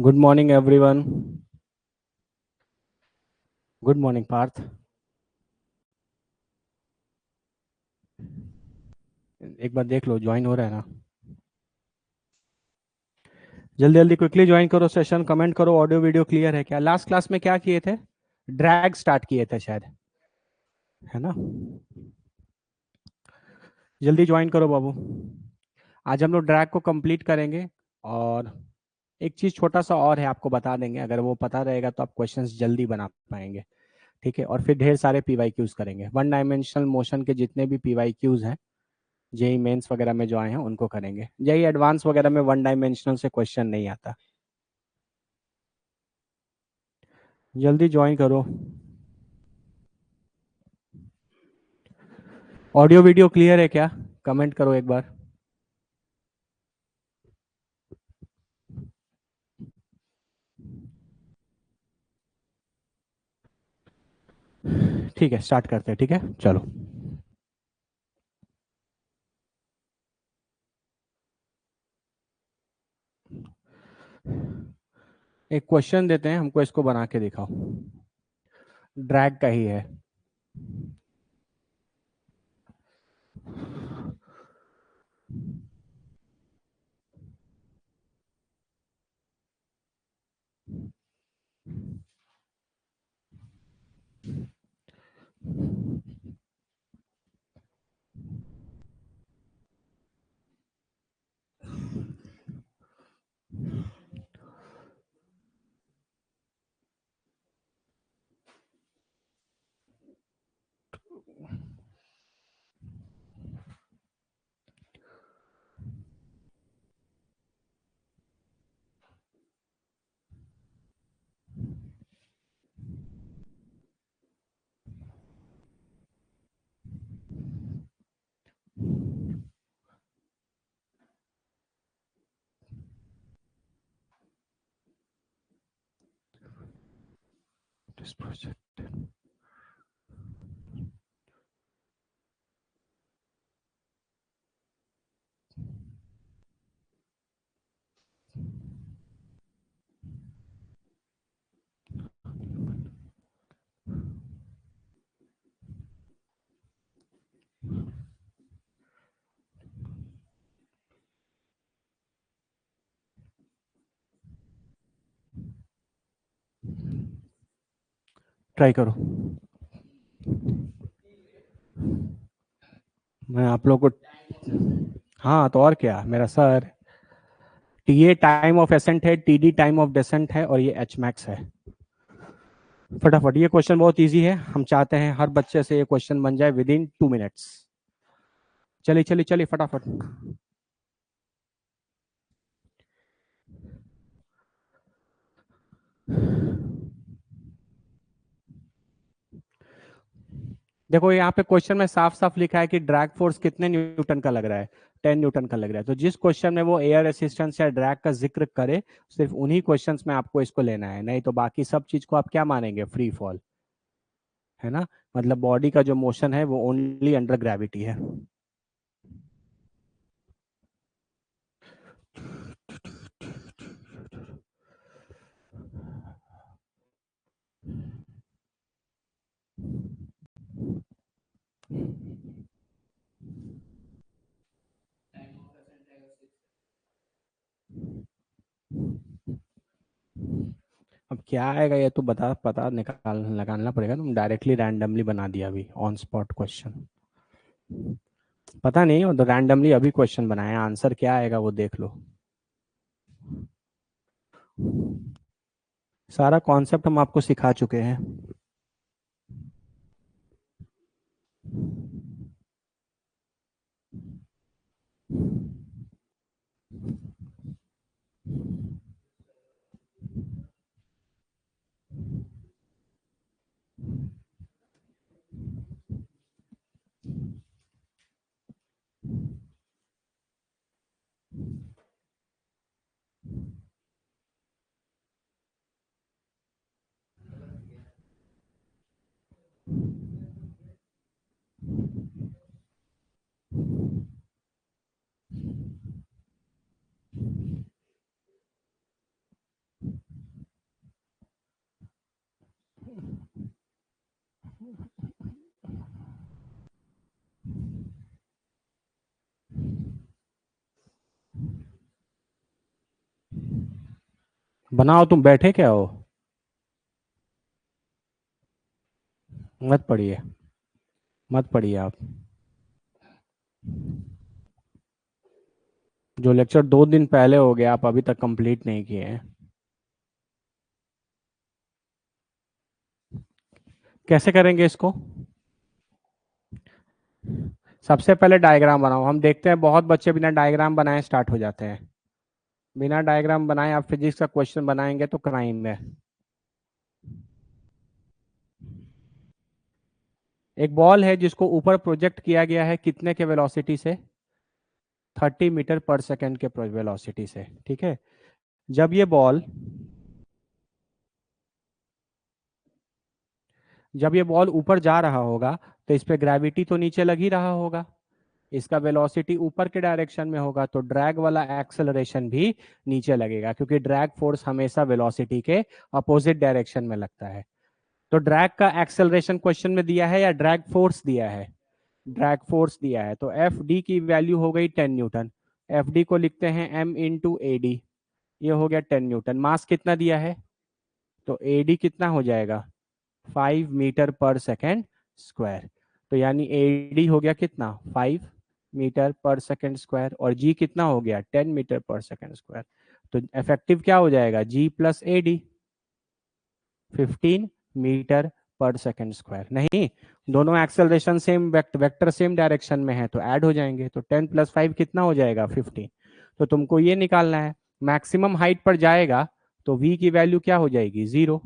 Good morning everyone. Good morning Parth. एक बार देख लो ज्वाइन हो रहा है ना। जल्दी जल्दी क्विकली ज्वाइन करो सेशन, कमेंट करो ऑडियो वीडियो क्लियर है क्या। लास्ट क्लास में क्या किए थे? ड्रैग स्टार्ट किए थे शायद, है ना। जल्दी ज्वाइन करो बाबू। आज हम लोग ड्रैग को कंप्लीट करेंगे। और एक चीज छोटा सा और है, आपको बता देंगे, अगर वो पता रहेगा तो आप क्वेश्चंस जल्दी बना पाएंगे। ठीक है। और फिर ढेर सारे पीवाई क्यूज करेंगे, वन डायमेंशनल मोशन के जितने भी पीवाई क्यूज हैं जेई मेंस वगैरह में जो आए हैं उनको करेंगे। जेई एडवांस वगैरह में वन डायमेंशनल से क्वेश्चन नहीं आता। जल्दी ज्वाइन करो। ऑडियो वीडियो क्लियर है क्या? कमेंट करो एक बार। ठीक है, स्टार्ट करते हैं। ठीक है, चलो। एक क्वेश्चन देते हैं, हमको इसको बना के दिखाओ। ड्रैग का ही है। This project. ट्राई करो। मैं आप लोग को, हाँ तो और क्या मेरा sir. T A time of ascent है, T D time of descent है, और ये एच मैक्स है। फटाफट, ये क्वेश्चन बहुत इजी है, हम चाहते हैं हर बच्चे से ये क्वेश्चन बन जाए विद इन 2 मिनट्स। चलिए चलिए चलिए फटाफट। देखो यहाँ पे क्वेश्चन में साफ साफ लिखा है कि ड्रैग फोर्स कितने न्यूटन का लग रहा है। 10 न्यूटन का लग रहा है। तो जिस क्वेश्चन में वो एयर रेसिस्टेंस या ड्रैग का जिक्र करे, सिर्फ उन्हीं क्वेश्चंस में आपको इसको लेना है, नहीं तो बाकी सब चीज को आप क्या मानेंगे, फ्री फॉल। है ना। मतलब बॉडी का जो मोशन है वो ओनली अंडर ग्रेविटी है। अब क्या आएगा ये तो बता पता निकाल लगाना पड़ेगा। तुम डायरेक्टली रैंडमली बना दिया अभी ऑन स्पॉट क्वेश्चन। पता नहीं, वो तो रैंडमली अभी क्वेश्चन बनाया, आंसर क्या आएगा वो देख लो। सारा कॉन्सेप्ट हम आपको सिखा चुके हैं। बनाओ, तुम बैठे क्या हो? मत पढ़िए, मत पढ़िए आप। जो लेक्चर 2 दिन पहले हो गया आप अभी तक कंप्लीट नहीं किए हैं। कैसे करेंगे इसको? सबसे पहले डायग्राम बनाओ। हम देखते हैं बहुत बच्चे बिना डायग्राम बनाए स्टार्ट हो जाते हैं। बिना डायग्राम बनाए आप फिजिक्स का क्वेश्चन बनाएंगे तो क्राइम है। एक बॉल है जिसको ऊपर प्रोजेक्ट किया गया है कितने के वेलोसिटी से? 30 मीटर पर सेकेंड के वेलोसिटी से, ठीक है। जब ये बॉल जब ये बॉल ऊपर जा रहा होगा तो इस पे ग्रेविटी तो नीचे लग ही रहा होगा। इसका वेलोसिटी ऊपर के डायरेक्शन में होगा तो ड्रैग वाला एक्सेलरेशन भी नीचे लगेगा, क्योंकि ड्रैग फोर्स हमेशा वेलोसिटी के अपोजिट डायरेक्शन में लगता है। तो ड्रैग का एक्सेलरेशन क्वेश्चन में दिया है या ड्रैग फोर्स दिया है? ड्रैग फोर्स दिया है, तो एफ डी की वैल्यू हो गई 10 न्यूटन। एफ डी को लिखते हैं एम इंटू ए डी। ये हो गया 10 न्यूटन। मास कितना दिया है? तो ए डी कितना हो जाएगा? 5 मीटर पर सेकेंड स्क्वायर। तो यानी एडी हो गया कितना? 5 मीटर पर सेकेंड स्क्वायर। और जी कितना हो गया? 10 मीटर पर सेकेंड स्क्वायर। तो इफेक्टिव क्या हो जाएगा? G plus A D, 15 metre पर सेकेंड स्क्वायर। नहीं, दोनों acceleration same, vector same direction में है तो ऐड हो जाएंगे। तो 10 + 5 कितना हो जाएगा? 15। तो तुमको ये निकालना है। मैक्सिमम हाइट पर जाएगा तो v की वैल्यू क्या हो जाएगी? 0।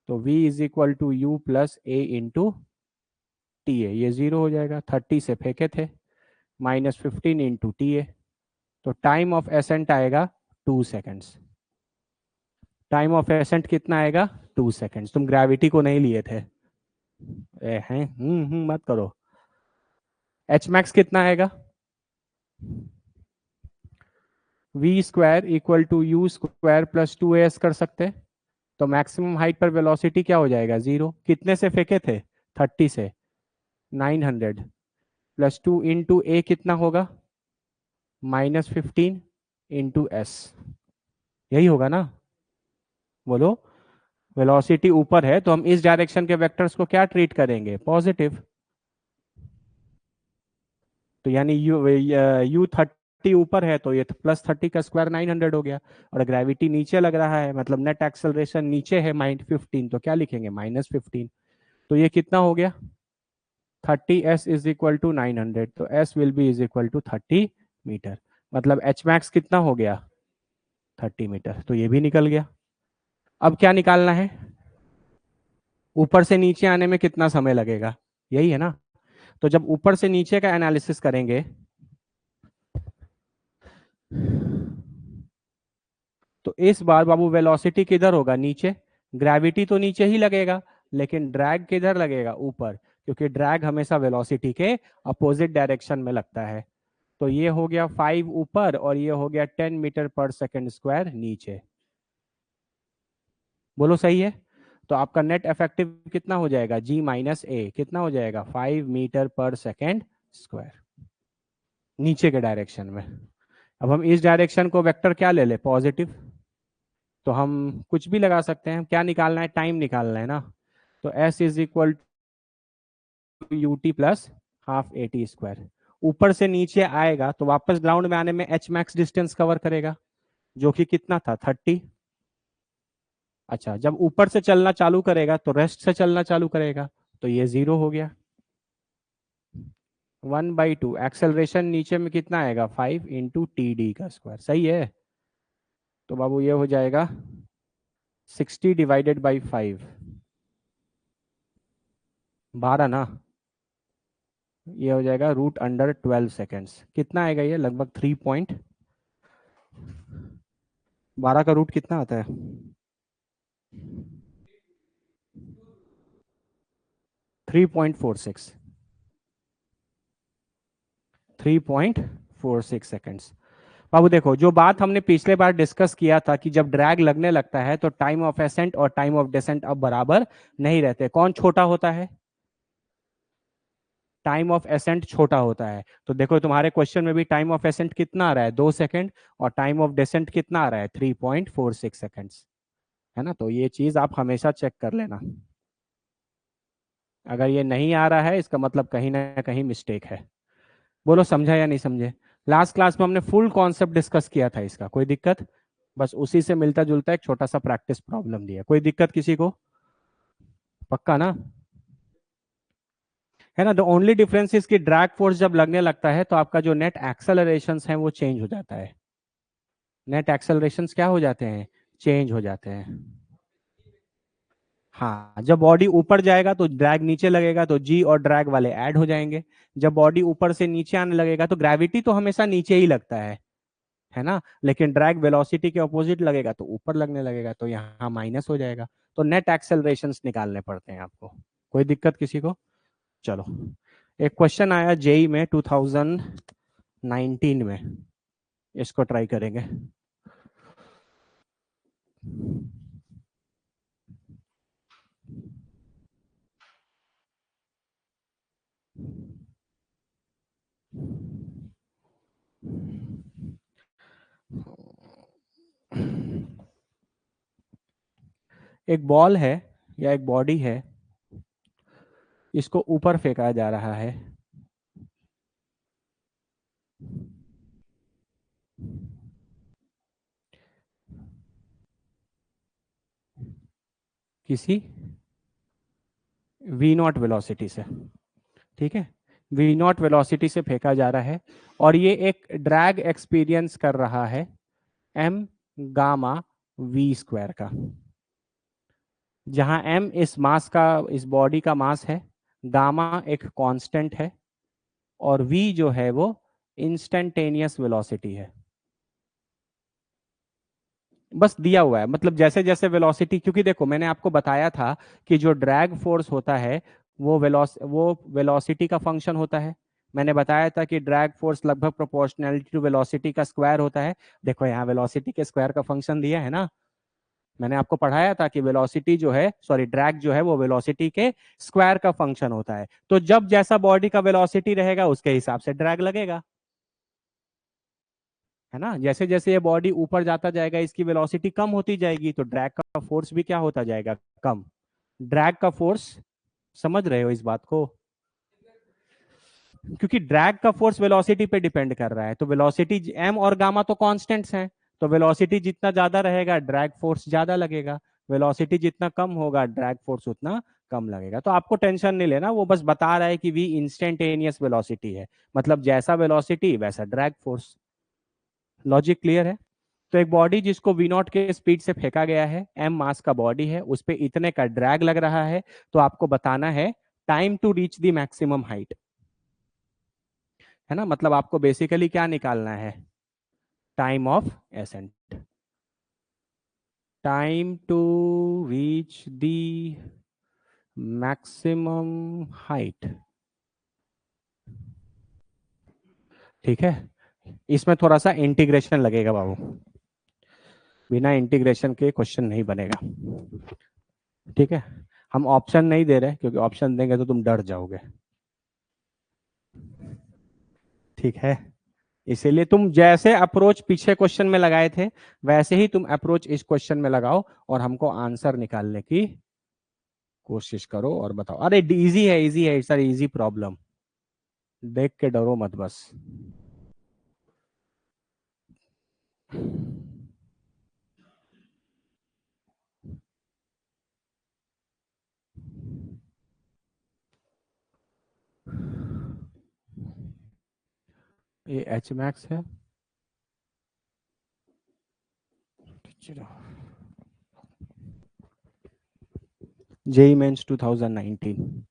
तो v is equal to you plus A into T A. ये 0 हो जाएगा, 30 से फेंके थे, -15 इंटू टी ए। तो टाइम ऑफ एसेंट आएगा 2 सेकेंड्स। टाइम ऑफ एसेंट कितना आएगा? 2 सेकेंड्स। तुम ग्रेविटी को नहीं लिए थे। हैं मत करो। एच मैक्स कितना आएगा? V square equal to U square plus 2as कर सकते हैं। तो मैक्सिमम हाइट पर वेलोसिटी क्या हो जाएगा? 0। कितने से फेंके थे? 30 से। 900 प्लस 2 इंटू ए कितना होगा? -15 इंटू एस। यही होगा ना? बोलो। वेलोसिटी ऊपर है तो हम इस डायरेक्शन के वेक्टर्स को क्या ट्रीट करेंगे? पॉजिटिव। तो यानी यू 30 ऊपर है तो ये +30 का स्क्वायर 900 हो गया। और ग्रेविटी नीचे लग रहा है, मतलब नेट एक्सेलरेशन नीचे है -15, तो क्या लिखेंगे? -15। तो ये कितना हो गया? 30s is equal to 900। तो s will be is equal to 30 मीटर। मतलब एच मैक्स कितना हो गया? 30 मीटर। तो ये भी निकल गया। अब क्या निकालना है? ऊपर से नीचे आने में कितना समय लगेगा, यही है ना? तो जब ऊपर से नीचे का एनालिसिस करेंगे तो इस बार बाबू वेलोसिटी किधर होगा? नीचे। ग्रेविटी तो नीचे ही लगेगा, लेकिन ड्रैग किधर लगेगा? ऊपर, क्योंकि ड्रैग हमेशा वेलोसिटी के अपोजिट डायरेक्शन में लगता है। तो ये हो गया 5 ऊपर और ये हो गया 10 मीटर पर सेकेंड स्क्वायर नीचे। बोलो सही है? तो आपका नेट इफेक्टिव कितना हो जाएगा? जी माइनस ए कितना हो जाएगा? 5 मीटर पर सेकेंड स्क्वायर, नीचे के डायरेक्शन में। अब हम इस डायरेक्शन को वेक्टर क्या ले ले? पॉजिटिव। तो हम कुछ भी लगा सकते हैं। क्या निकालना है? टाइम निकालना है ना। तो s is equal to U T plus half A T square. ऊपर से नीचे आएगा तो वापस ग्राउंड में आने में एच मैक्स डिस्टेंस कवर करेगा, जो कि कितना था? 30। अच्छा, जब ऊपर से चलना चालू करेगा तो रेस्ट से चलना चालू करेगा, तो ये 0 हो गया। 1/2 एक्सेलरेशन नीचे में कितना आएगा? 5 इंटू टी डी का स्क्वायर। सही है? तो बाबू ये हो जाएगा 60 डिवाइडेड बाई 5, 12 ना। ये हो जाएगा √12 सेकेंड्स। कितना आएगा ये? लगभग 12 का रूट कितना आता है? 3.46। 3.46 सेकेंड्स। बाबू देखो, जो बात हमने पिछले बार डिस्कस किया था कि जब ड्रैग लगने लगता है तो टाइम ऑफ एसेंट और टाइम ऑफ डिसेंट अब बराबर नहीं रहते। कौन छोटा होता है? टाइम ऑफ एसेंट छोटा होता है। तो देखो तुम्हारे क्वेश्चन में भी टाइम ऑफ एसेंट कितना आ रहा है, 2 सेकंड, और टाइम ऑफ डेसेंट कितना आ रहा है, 3.46 सेकेंड्स। है ना, तो ये चीज आप हमेशा चेक कर लेना। अगर ये नहीं आ रहा है इसका मतलब कहीं ना कहीं मिस्टेक है। बोलो समझा या नहीं समझे। लास्ट क्लास में हमने फुल कॉन्सेप्ट डिस्कस किया था इसका, कोई दिक्कत। बस उसी से मिलता जुलता एक छोटा सा प्रैक्टिस प्रॉब्लम दिया, कोई दिक्कत किसी को। पक्का ना। है ना, द ओनली डिफरेंस इज कि ड्रैग फोर्स जब लगने लगता है तो आपका जो नेट एक्सेलरेशन है वो चेंज हो जाता है। नेट एक्सेलरेशन क्या हो जाते हैं, चेंज हो जाते हैं। हाँ, जब बॉडी ऊपर जाएगा तो ड्रैग नीचे लगेगा, तो जी और ड्रैग वाले ऐड हो जाएंगे। जब बॉडी ऊपर से नीचे आने लगेगा तो ग्रेविटी तो हमेशा नीचे ही लगता है ना, लेकिन ड्रैग वेलोसिटी के ऑपोजिट लगेगा तो ऊपर लगने लगेगा, तो यहाँ माइनस हो जाएगा। तो नेट एक्सेलरेशंस निकालने पड़ते हैं आपको। कोई दिक्कत किसी को। चलो, एक क्वेश्चन आया जेई में 2019 में, इसको ट्राई करेंगे। एक बॉल है या एक बॉडी है, इसको ऊपर फेंका जा रहा है। किसी वी नॉट वेलोसिटी से। ठीक है, वी नॉट वेलोसिटी से फेंका जा रहा है, और ये एक ड्रैग एक्सपीरियंस कर रहा है एम गामा वी स्क्वायर का, जहां एम इस मास का, इस बॉडी का मास है, गामा एक कांस्टेंट है, और वी जो है वो इंस्टेंटेनियस वेलोसिटी है। बस दिया हुआ है, मतलब जैसे जैसे वेलोसिटी, क्योंकि देखो मैंने आपको बताया था कि जो ड्रैग फोर्स होता है वो वेलोसिटी का फंक्शन होता है। मैंने बताया था कि ड्रैग फोर्स लगभग प्रोपोर्शनैलिटी टू वेलोसिटी का स्क्वायर होता है। देखो यहाँ वेलोसिटी के स्क्वायर का फंक्शन दिया है ना। मैंने आपको पढ़ाया था कि वेलोसिटी जो है, सॉरी ड्रैग जो है वो वेलोसिटी के स्क्वायर का फंक्शन होता है। तो जब जैसा बॉडी का वेलोसिटी रहेगा उसके हिसाब से ड्रैग लगेगा। है ना, जैसे जैसे ये बॉडी ऊपर जाता जाएगा इसकी वेलोसिटी कम होती जाएगी, तो ड्रैग का फोर्स भी क्या होता जाएगा, कम। ड्रैग का फोर्स, समझ रहे हो इस बात को। क्योंकि ड्रैग का फोर्स वेलोसिटी पे डिपेंड कर रहा है, तो वेलोसिटी एम और गामा तो कांस्टेंट्स हैं, तो वेलोसिटी जितना ज्यादा रहेगा ड्रैग फोर्स ज्यादा लगेगा, वेलोसिटी जितना कम होगा ड्रैग फोर्स उतना कम लगेगा। तो आपको टेंशन नहीं लेना, वो बस बता रहा है कि वी इंस्टेंटेनियस वेलोसिटी है, मतलब जैसा वेलोसिटी वैसा ड्रैग फोर्स। लॉजिक क्लियर है। तो एक बॉडी जिसको वी नॉट के स्पीड से फेंका गया है, एम मास का बॉडी है, उस पर इतने का ड्रैग लग रहा है, तो आपको बताना है time to reach the maximum height. है ना, मतलब आपको बेसिकली क्या निकालना है, time of ascent, time to reach the maximum height. ठीक है, इसमें थोड़ा सा इंटीग्रेशन लगेगा बाबू, बिना इंटीग्रेशन के क्वेश्चन नहीं बनेगा। ठीक है, हम ऑप्शन नहीं दे रहे क्योंकि ऑप्शन देंगे तो तुम डर जाओगे। ठीक है, इसीलिए तुम जैसे अप्रोच पीछे क्वेश्चन में लगाए थे वैसे ही तुम अप्रोच इस क्वेश्चन में लगाओ, और हमको आंसर निकालने की कोशिश करो और बताओ। अरे इजी है, इजी है, इट्स इजी प्रॉब्लम, देख के डरो मत बस। ये एच मैक्स है। चलो, जेई मेंस 2019।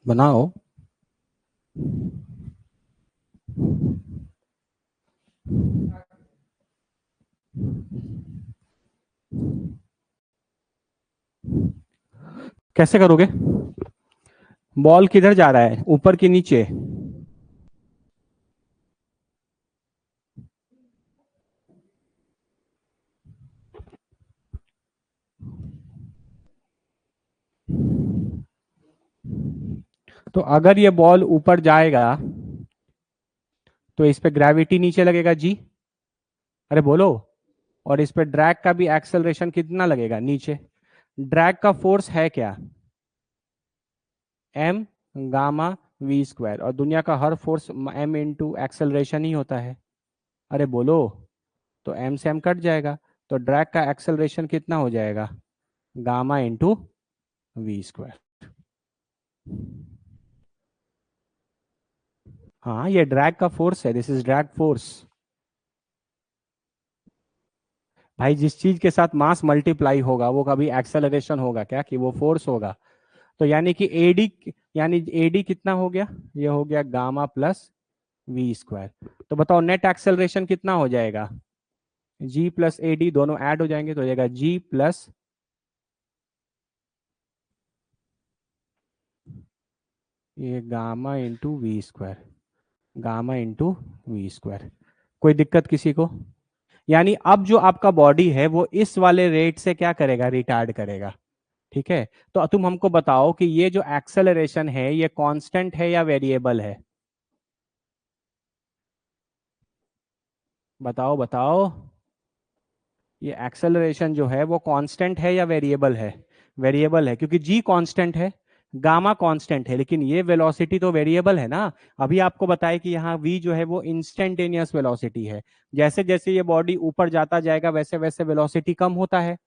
बनाओ। कैसे करोगे? बॉल किधर जा रहा है, ऊपर कि नीचे? तो अगर ये बॉल ऊपर जाएगा तो इस पे ग्रेविटी नीचे लगेगा जी। अरे बोलो। और इस पे ड्रैग का भी एक्सेलरेशन कितना लगेगा, नीचे। ड्रैग का फोर्स है क्या? एम गामा वी स्क्वायर, और दुनिया का हर फोर्स एम इंटू एक्सेलरेशन ही होता है। अरे बोलो। तो एम से एम कट जाएगा, तो ड्रैग का एक्सेलरेशन कितना हो जाएगा? Gamma into V square. हाँ, ये ड्रैग का फोर्स है, दिस इज ड्रैग फोर्स। भाई जिस चीज के साथ मास मल्टीप्लाई होगा वो कभी एक्सेलरेशन होगा क्या, कि वो फोर्स होगा? तो यानी कि एडी, यानी एडी कितना हो गया? ये हो गया गामा प्लस वी स्क्वायर। तो बताओ नेट एक्सेलरेशन कितना हो जाएगा? G plus A D add हो जाएंगे तो हो जाएगा जी प्लस, ये gamma into V square, gamma into V square. कोई दिक्कत किसी को? यानी अब जो आपका बॉडी है वो इस वाले रेट से क्या करेगा, रिटार्ड करेगा। ठीक है। तो तुम हमको बताओ कि ये जो एक्सेलरेशन है ये कांस्टेंट है या वेरिएबल है? बताओ बताओ। ये एक्सेलरेशन जो है वो कांस्टेंट है या वेरिएबल है? वेरिएबल है, क्योंकि जी कांस्टेंट है, गामा कांस्टेंट है, लेकिन ये वेलोसिटी तो वेरिएबल है ना। अभी आपको बताया कि यहाँ वी जो है वो इंस्टेंटेनियस वेलोसिटी है। जैसे जैसे ये बॉडी ऊपर जाता जाएगा वैसे वैसे वेलोसिटी कम होता है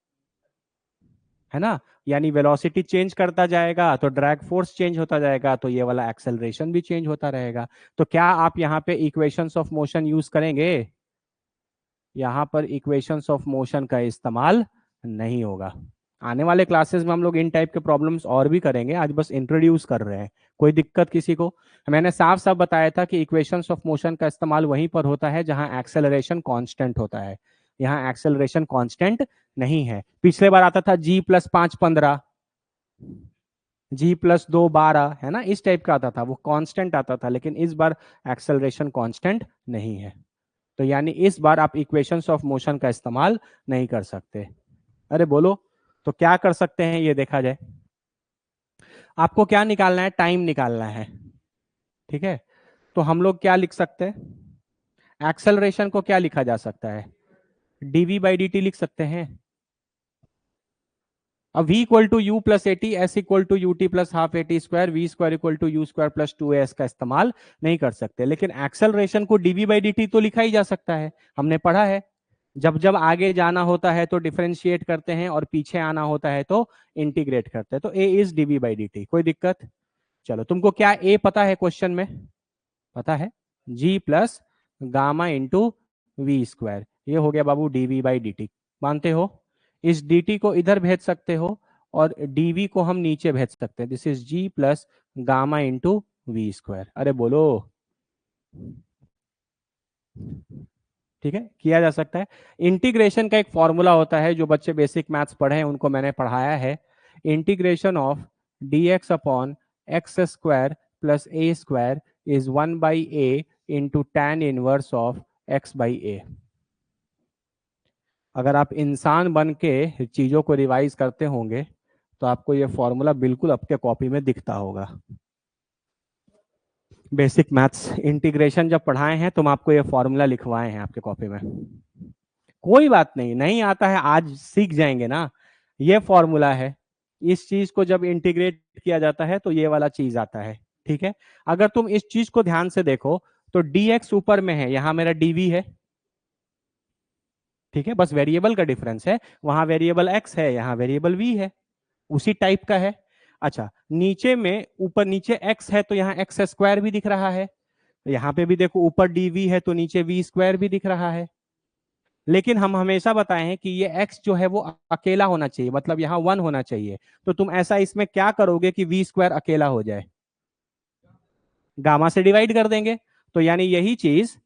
ना। यानी वेलोसिटी चेंज करता जाएगा तो ड्रैग फोर्स चेंज होता जाएगा, तो ये वाला एक्सेलरेशन भी चेंज होता रहेगा। तो क्या आप यहाँ पे इक्वेशंस ऑफ मोशन यूज करेंगे? यहाँ पर इक्वेशंस ऑफ मोशन का इस्तेमाल नहीं होगा। आने वाले क्लासेस में हम लोग इन टाइप के प्रॉब्लम्स और भी करेंगे, आज बस इंट्रोड्यूस कर रहे हैं। कोई दिक्कत किसी को? मैंने साफ साफ बताया था कि इक्वेशंस ऑफ मोशन का इस्तेमाल वहीं पर होता है जहां एक्सेलरेशन कांस्टेंट होता है। यहाँ एक्सेलरेशन कांस्टेंट नहीं है। पिछले बार आता था जी प्लस 5 15, जी प्लस 2 12, है ना, इस टाइप का आता था, वो कांस्टेंट आता था, लेकिन इस बार एक्सेलरेशन कांस्टेंट नहीं है। तो यानी इस बार आप इक्वेशंस ऑफ मोशन का इस्तेमाल नहीं कर सकते। अरे बोलो। तो क्या कर सकते हैं ये देखा जाए। आपको क्या निकालना है, टाइम निकालना है। ठीक है। तो हम लोग क्या लिख सकते हैं? एक्सेलरेशन को क्या लिखा जा सकता है? डीवी बाई डी टी लिख सकते हैं। अब v equal to you plus A T, S equal to U T plus half A T square, V square equal to U square plus 2as का इस्तेमाल नहीं कर सकते, लेकिन एक्सेलरेशन को डीवी बाई डी टी तो लिखा ही जा सकता है, हमने पढ़ा है। जब जब आगे जाना होता है तो डिफरेंशिएट करते हैं, और पीछे आना होता है तो इंटीग्रेट करते हैं। तो A is DV by D T. कोई दिक्कत? चलो, तुमको क्या ए पता है क्वेश्चन में? पता है, G plus gamma into V square, ये हो गया बाबू डीवी बाई डी टी। मानते हो? इस dt को इधर भेज सकते हो और dv को हम नीचे भेज सकते हैं। This is g plus gamma into V square. अरे बोलो। ठीक है, किया जा सकता है। इंटीग्रेशन का एक फॉर्मूला होता है, जो बच्चे बेसिक मैथ्स पढ़े हैं उनको मैंने पढ़ाया है। Integration of dx upon X square plus A square is 1/a into tan inverse of x by A. अगर आप इंसान बन के चीजों को रिवाइज करते होंगे तो आपको ये फॉर्मूला बिल्कुल आपके कॉपी में दिखता होगा। बेसिक मैथ्स इंटीग्रेशन जब पढ़ाए हैं तो हम आपको ये फॉर्मूला लिखवाए हैं आपके कॉपी में। कोई बात नहीं, नहीं आता है आज सीख जाएंगे ना। ये फॉर्मूला है, इस चीज को जब इंटीग्रेट किया जाता है तो ये वाला चीज आता है। ठीक है। अगर तुम इस चीज को ध्यान से देखो तो dx ऊपर में है, यहां मेरा dv है। ठीक है, बस वेरिएबल का डिफरेंस है, वहां वेरिएबल x है, यहाँ वेरिएबल v है, उसी टाइप का है। अच्छा, नीचे में ऊपर नीचे x है तो यहाँ एक्स स्क्वायर भी दिख रहा है, यहाँ पे भी देखो ऊपर dv है तो नीचे v स्क्वायर भी दिख रहा है। लेकिन हम हमेशा बताए हैं कि ये x जो है वो अकेला होना चाहिए, मतलब यहाँ 1 होना चाहिए। तो तुम ऐसा इसमें क्या करोगे कि v स्क्वायर अकेला हो जाए? गामा से डिवाइड कर देंगे। तो यानी यही चीज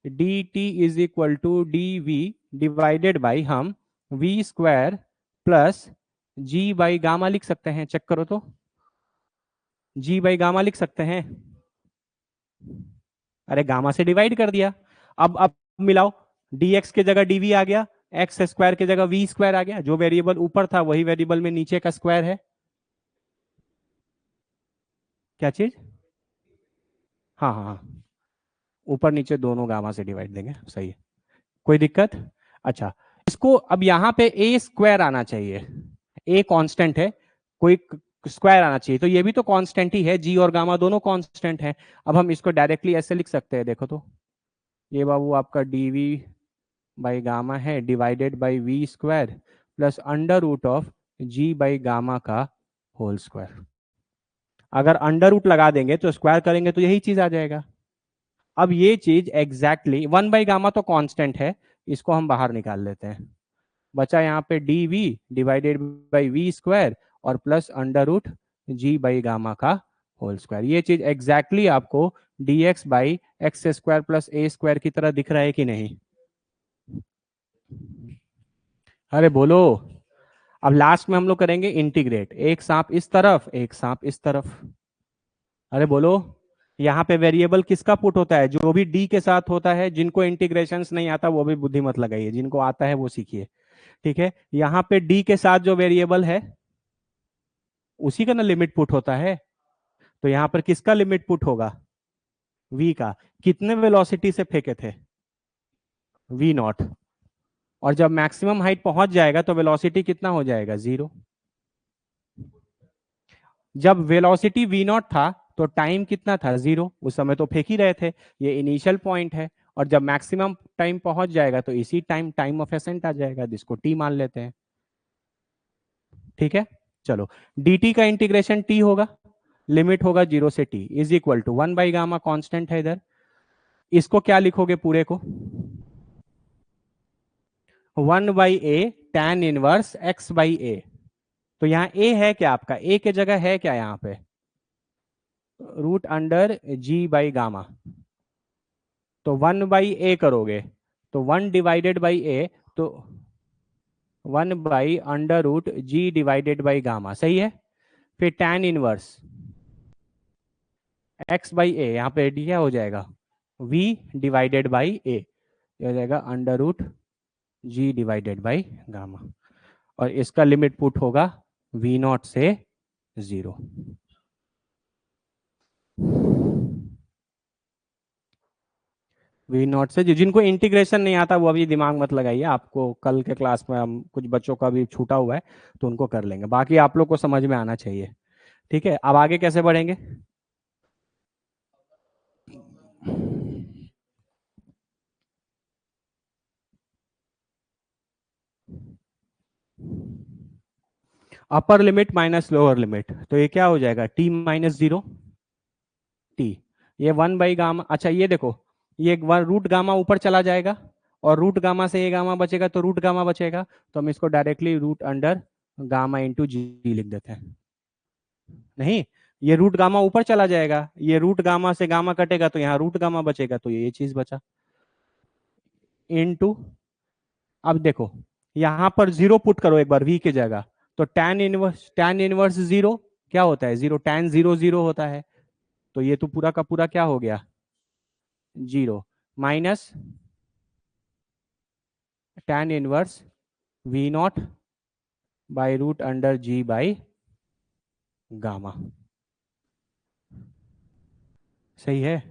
D T is equal to D V divided by हम V square plus G by gamma लिख सकते हैं। चेक करो तो, जी बाई गामा लिख सकते हैं। अरे गामा से डिवाइड कर दिया। अब मिलाओ, dx के जगह dv आ गया, एक्स स्क्वायर के जगह वी स्क्वायर आ गया। जो वेरिएबल ऊपर था वही वेरिएबल में नीचे का स्क्वायर है। क्या चीज? हाँ हाँ हाँ, ऊपर नीचे दोनों गामा से डिवाइड देंगे, सही है। कोई दिक्कत? अच्छा, इसको अब यहाँ पे ए स्क्वायर आना चाहिए। ए कांस्टेंट है, कोई स्क्वायर आना चाहिए। तो ये भी तो कांस्टेंट ही है, जी और गामा दोनों कांस्टेंट है। अब हम इसको डायरेक्टली ऐसे लिख सकते हैं, देखो तो, ये बाबू आपका डीवी बाई गामा है divided by V square plus under root of G by gamma का होल स्क्वायर। अगर अंडर रूट लगा देंगे तो स्क्वायर करेंगे तो यही चीज आ जाएगा। अब ये चीज एग्जैक्टली 1/गामा तो कांस्टेंट है, इसको हम बाहर निकाल लेते हैं। बचा यहाँ पे D V divided by V square और plus under root G by gamma का होल स्क्वायर। ये चीज एग्जैक्टली आपको D X by X square plus A square की तरह दिख रहा है कि नहीं? अरे बोलो। अब लास्ट में हम लोग करेंगे इंटीग्रेट, एक सांप इस तरफ एक सांप इस तरफ। अरे बोलो। यहाँ पे वेरिएबल किसका पुट होता है? जो भी डी के साथ होता है। जिनको इंटीग्रेशंस नहीं आता वो भी बुद्धि मत लगाइए, जिनको आता है वो सीखिए। ठीक है, यहाँ पे डी के साथ जो वेरिएबल है उसी का ना लिमिट पुट होता है। तो यहाँ पर किसका लिमिट पुट होगा? वी का। कितने वेलोसिटी से फेंके थे? V naught. और जब मैक्सिमम हाइट पहुंच जाएगा तो वेलोसिटी कितना हो जाएगा? 0। जब वेलोसिटी वी नॉट था तो टाइम कितना था? 0। उस समय तो फेंक ही रहे थे, ये इनिशियल पॉइंट है। और जब मैक्सिमम टाइम पहुंच जाएगा तो इसी टाइम ऑफ एसेंट आ जाएगा, जिसको टी मान लेते हैं। ठीक है, चलो। dt का इंटीग्रेशन t होगा, लिमिट होगा 0 से t इज इक्वल टू 1/गामा कांस्टेंट है इधर। इसको क्या लिखोगे पूरे को? 1/a tan inverse x/a। तो यहाँ a है क्या आपका? a के जगह है क्या यहाँ पे? Root under ji by gamma. तो 1/a करोगे तो 1 डिवाइडेड बाई a, तो 1/√g डिवाइडेड बाई गामा, सही है। फिर tan इनवर्स x/a, यहाँ पे डी क्या हो जाएगा? v डिवाइडेड बाई a, ये हो जाएगा under root g divided by gamma. और इसका लिमिट पुट होगा v0 से 0। v0 से जिनको इंटीग्रेशन नहीं आता वो अभी दिमाग मत लगाइए, आपको कल के क्लास में हम कुछ बच्चों का भी छूटा हुआ है तो उनको कर लेंगे। बाकी आप लोग को समझ में आना चाहिए। ठीक है, अब आगे कैसे बढ़ेंगे? Upper limit minus lower limit, तो ये क्या हो जाएगा? t-0 t। ये 1/गामा, अच्छा ये देखो, ये रूट गामा ऊपर चला जाएगा और रूट गामा से ये गामा बचेगा तो रूट गामा बचेगा। तो हम इसको directly root under gamma into G लिख देते हैं। नहीं, ये रूट गामा ऊपर चला जाएगा, ये रूट गामा से गामा कटेगा तो यहाँ रूट गामा बचेगा, तो ये चीज बचा इनटू। अब देखो, यहां पर 0 पुट करो एक बार v की जगह, तो tan इनवर्स 0 क्या होता है? 0। tan 0 0 होता है। तो ये तो पूरा का पूरा क्या हो गया? 0 minus tan 1 v0 by root under g by gamma. सही है।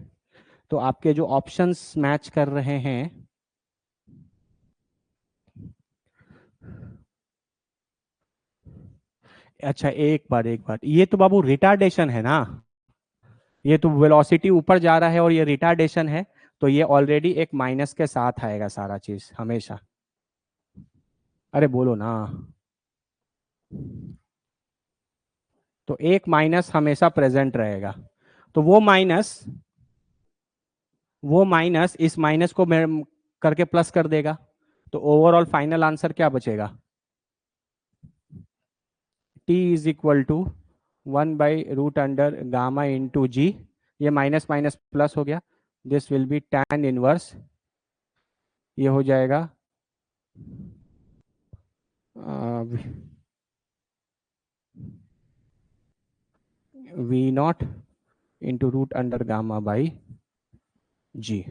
तो आपके जो ऑप्शंस मैच कर रहे हैं, अच्छा एक बार ये तो बाबू रिटार्डेशन है ना। ये तो वेलोसिटी ऊपर जा रहा है और ये रिटार्डेशन है, तो ये ऑलरेडी एक माइनस के साथ आएगा सारा चीज हमेशा। अरे बोलो ना। तो एक माइनस हमेशा प्रेजेंट रहेगा। तो वो माइनस इस माइनस को करके प्लस कर देगा। तो ओवरऑल फाइनल आंसर क्या बचेगा? t इज इक्वल टू 1/√गामा इंटू जी ये माइनस माइनस प्लस हो गया, this will be tan inverse, ये हो जाएगा V naught into root under gamma by G.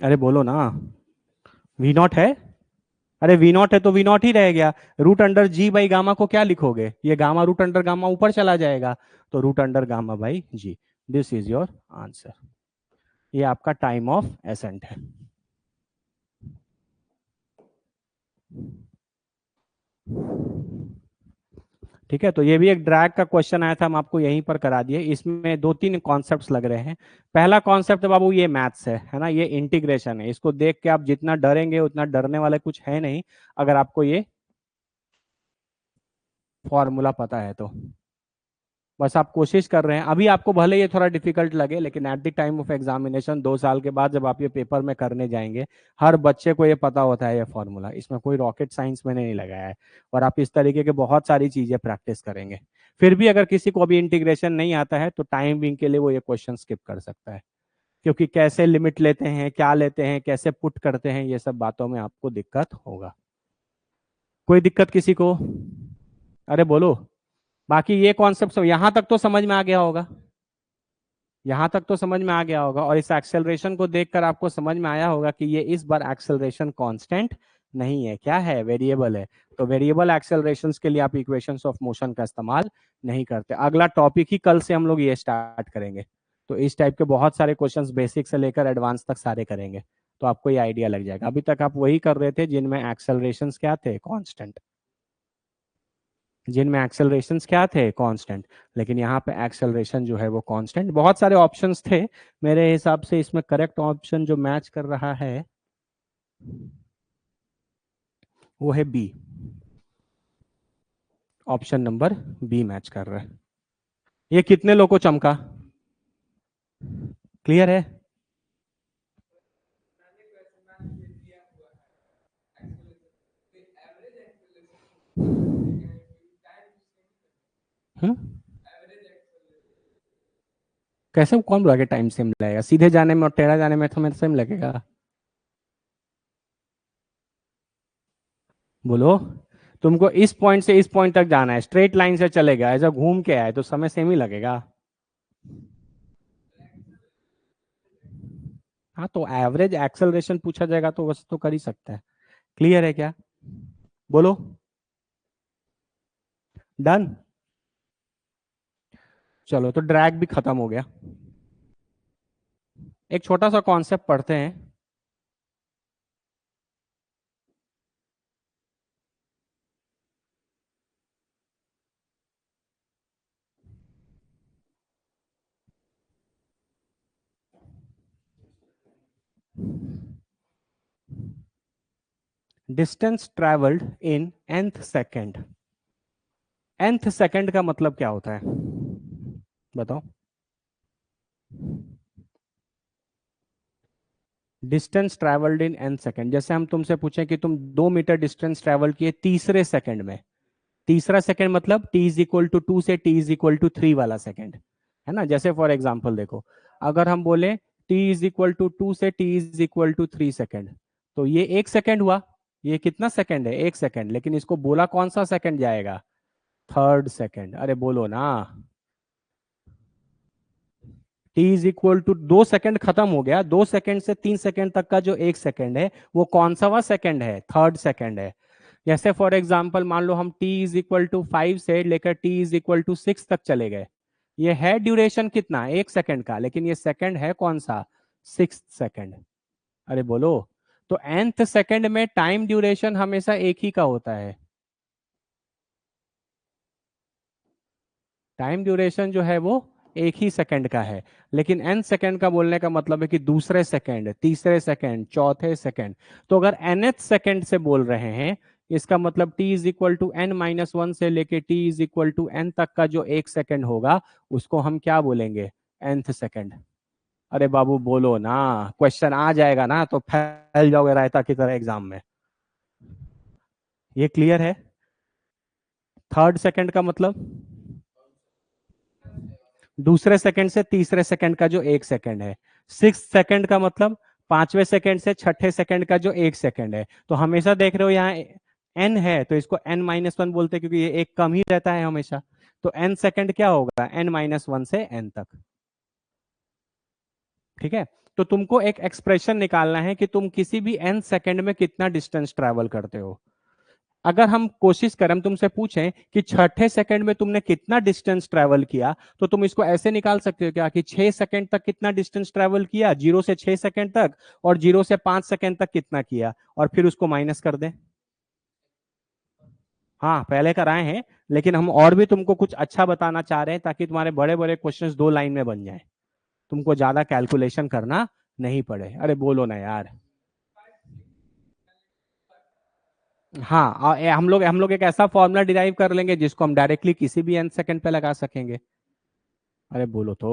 अरे बोलो ना, वी नॉट है, अरे वी नॉट है तो वी नॉट ही रह गया। Root under ji by gamma को क्या लिखोगे, ये गामा रूट अंडर गामा ऊपर चला जाएगा, तो root under gamma by g. This is your answer, ये आपका टाइम ऑफ एसेंट है। ठीक है, तो ये भी एक ड्रैग का क्वेश्चन आया था, हम आपको यहीं पर करा दिए। इसमें दो तीन कॉन्सेप्ट्स लग रहे हैं। पहला कॉन्सेप्ट बाबू ये मैथ्स है ना, ये इंटीग्रेशन है। इसको देख के आप जितना डरेंगे उतना डरने वाले कुछ है नहीं, अगर आपको ये फॉर्मूला पता है तो। बस आप कोशिश कर रहे हैं, अभी आपको भले ये थोड़ा डिफिकल्ट लगे, लेकिन at the time of examination 2 साल के बाद जब आप ये पेपर में करने जाएंगे, हर बच्चे को ये पता होता है ये फॉर्मूला, इसमें कोई रॉकेट साइंस मैंने नहीं लगाया है। और आप इस तरीके के बहुत सारी चीजें प्रैक्टिस करेंगे। फिर भी अगर किसी को अभी इंटीग्रेशन नहीं आता है तो टाइम बिंग के लिए वो ये क्वेश्चन स्किप कर सकता है, क्योंकि कैसे लिमिट लेते हैं, क्या लेते हैं, कैसे पुट करते हैं, ये सब बातों में आपको दिक्कत होगा। कोई दिक्कत किसी को? अरे बोलो। बाकी ये कॉन्सेप्ट सब यहां तक तो समझ में आ गया होगा, यहां तक तो समझ में आ गया होगा। और इस एक्सेलरेशन को देखकर आपको समझ में आया होगा कि ये इस बार एक्सेलरेशन कांस्टेंट नहीं है, क्या है, वेरिएबल है। तो वेरिएबल एक्सेलरेशंस के लिए आप इक्वेशंस ऑफ मोशन का इस्तेमाल नहीं करते। अगला टॉपिक ही कल से हम लोग ये स्टार्ट करेंगे, तो इस टाइप के बहुत सारे क्वेश्चंस बेसिक से लेकर एडवांस तक सारे करेंगे, तो आपको ये आइडिया लग जाएगा। अभी तक आप वही कर रहे थे जिनमें एक्सेलरेशंस क्या थे, कांस्टेंट, जिनमें एक्सेलरेशंस क्या थे, कांस्टेंट। लेकिन यहाँ पे एक्सेलरेशन जो है वो कांस्टेंट। बहुत सारे ऑप्शंस थे, मेरे हिसाब से इसमें करेक्ट ऑप्शन जो मैच कर रहा है वो है B, option number B match कर रहा है। ये कितने लोगों को चमका, क्लियर है? हम्म, कैसे, कौन बोला कि टाइम सेम लगेगा, सीधे जाने में और टेढ़ा जाने में तो मेरे सेम लगेगा? बोलो। तुमको इस पॉइंट से इस पॉइंट तक जाना है, स्ट्रेट लाइन से चलेगा, ऐसा घूम के आए तो समय सेम ही लगेगा। हाँ, तो एवरेज एक्सेलरेशन पूछा जाएगा तो वैसे तो कर ही सकता है। क्लियर है क्या? बोलो। डन। चलो, तो ड्रैग भी खत्म हो गया। एक छोटा सा कॉन्सेप्ट पढ़ते हैं। Distance travelled in nth second. nth second का मतलब क्या होता है, बताओ? Distance travelled in nth second, जैसे हम तुमसे पूछें कि तुम 2 मीटर डिस्टेंस ट्रेवल किए तीसरे सेकंड में, तीसरा सेकंड मतलब t इज इक्वल टू 2 से t इज इक्वल टू 3 वाला सेकंड, है ना। जैसे फॉर एग्जांपल देखो, अगर हम बोले t इज इक्वल टू 2 से t is equal to 3 second, तो ये 1 सेकंड हुआ। ये कितना सेकंड है, 1 सेकंड, लेकिन इसको बोला कौन सा सेकंड जाएगा, थर्ड सेकंड। अरे बोलो ना, t is equal to 2 second खत्म हो गया, 2 सेकंड से 3 सेकंड तक का जो 1 सेकंड है वो कौन सा वा सेकंड है, थर्ड सेकंड है। जैसे फॉर एग्जाम्पल मान लो हम t इज इक्वल टू 5 से लेकर t इज इक्वल टू 6 तक चले गए, ये है ड्यूरेशन कितना, 1 सेकंड का, लेकिन ये सेकंड है कौन सा, 6 सेकंड। अरे बोलो। तो nth सेकंड में टाइम ड्यूरेशन हमेशा एक ही का होता है, टाइम ड्यूरेशन जो है वो एक ही सेकंड का है। लेकिन n सेकंड का बोलने का मतलब है कि दूसरे सेकंड, तीसरे सेकंड, चौथे सेकंड। तो अगर nth सेकंड से बोल रहे हैं, इसका मतलब t is equal to n-1 से लेके t is equal to n तक का जो 1 सेकंड होगा उसको हम क्या बोलेंगे, nth सेकंड। अरे बाबू बोलो ना, क्वेश्चन आ जाएगा ना तो फैल जाओगे रायता की तरह एग्जाम में। ये क्लियर है? थर्ड सेकंड का मतलब दूसरे सेकंड से तीसरे सेकंड का जो एक सेकंड है। सिक्स सेकंड का मतलब पांचवें सेकंड से छठे सेकंड का जो एक सेकंड है। तो हमेशा देख रहे हो यहाँ एन है तो इसको एन माइनस वन बोलते हैं, क्योंकि ये एक कम ही रहता है हमेशा। तो एन सेकंड क्या होगा, एन माइनस वन से एन तक। ठीक है। तो तुमको एक एक्सप्रेशन निकालना है कि तुम किसी भी एन सेकंड में कितना डिस्टेंस ट्रैवल करते हो। अगर हम कोशिश करें, हम तुमसे पूछें कि छठे सेकंड में तुमने कितना डिस्टेंस ट्रैवल किया, तो तुम इसको ऐसे निकाल सकते हो क्या कि 6 सेकंड तक कितना डिस्टेंस ट्रैवल किया, 0 से 6 सेकंड तक, और 0 से 5 सेकंड तक कितना किया, और फिर उसको माइनस कर दें। हाँ पहले कराए हैं, लेकिन हम और भी तुमको कुछ अच्छा बताना चाह रहे हैं ताकि तुम्हारे बड़े बड़े क्वेश्चंस 2 लाइन में बन जाए, तुमको ज्यादा कैलकुलेशन करना नहीं पड़े। अरे बोलो ना यार। हाँ, हम लोग एक ऐसा फॉर्मूला डिराइव कर लेंगे जिसको हम डायरेक्टली किसी भी एन सेकंड पे लगा सकेंगे। अरे बोलो तो।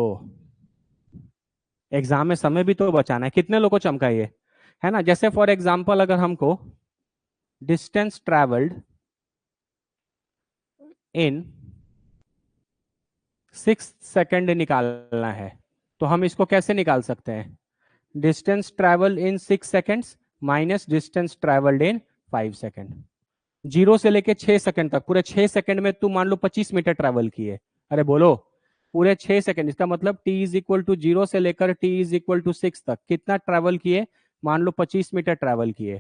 एग्जाम में समय भी तो बचाना है, कितने लोगों को चमका ये, है ना। जैसे फॉर एग्जाम्पल अगर हमको डिस्टेंस ट्रेवल्ड इन 6 सेकंड निकालना है, तो हम इसको कैसे निकाल सकते हैं, distance travel in 6 seconds minus distance travelled in 5 second. 0 से लेके 6 सेकंड तक, पूरे 6 सेकंड में तुम मान लो 25 मीटर ट्रेवल किए। अरे बोलो, पूरे 6 सेकंड, इसका मतलब टी इज इक्वल टू 0 से लेकर टी इज इक्वल टू 6 तक कितना ट्रेवल किए, मान लो 25 मीटर ट्रेवल किए।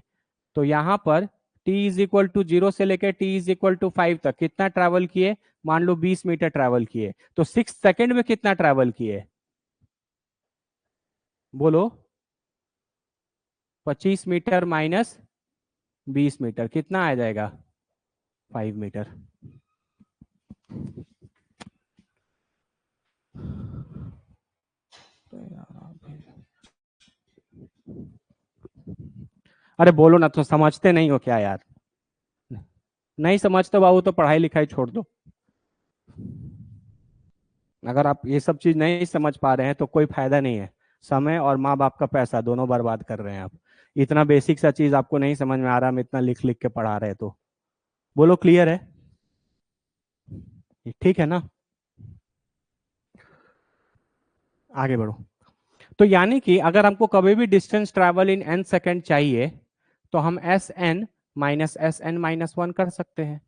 तो यहां पर टी इज इक्वल टू 0 से लेकर टी इज इक्वल टू 5 तक कितना ट्रेवल किए, मान लो 20 मीटर ट्रेवल किए। तो 6 सेकंड में कितना ट्रेवल किए, बोलो। 25 मीटर माइनस 20 मीटर कितना आ जाएगा, 5 मीटर। तो यार अरे बोलो ना, तो समझते नहीं हो क्या यार। नहीं समझते बाबू तो पढ़ाई लिखाई छोड़ दो। अगर आप ये सब चीज नहीं समझ पा रहे हैं तो कोई फायदा नहीं है। समय और माँ बाप का पैसा दोनों बर्बाद कर रहे हैं आप। इतना बेसिक सा चीज आपको नहीं समझ में आ रहा, हम इतना लिख लिख के पढ़ा रहे हैं तो। बोलो क्लियर है? ये ठीक है ना। आगे बढ़ो। तो यानी कि अगर हमको कभी भी distance travel in an second चाहिए, तो हम Sn - Sn - 1 कर सकते हैं।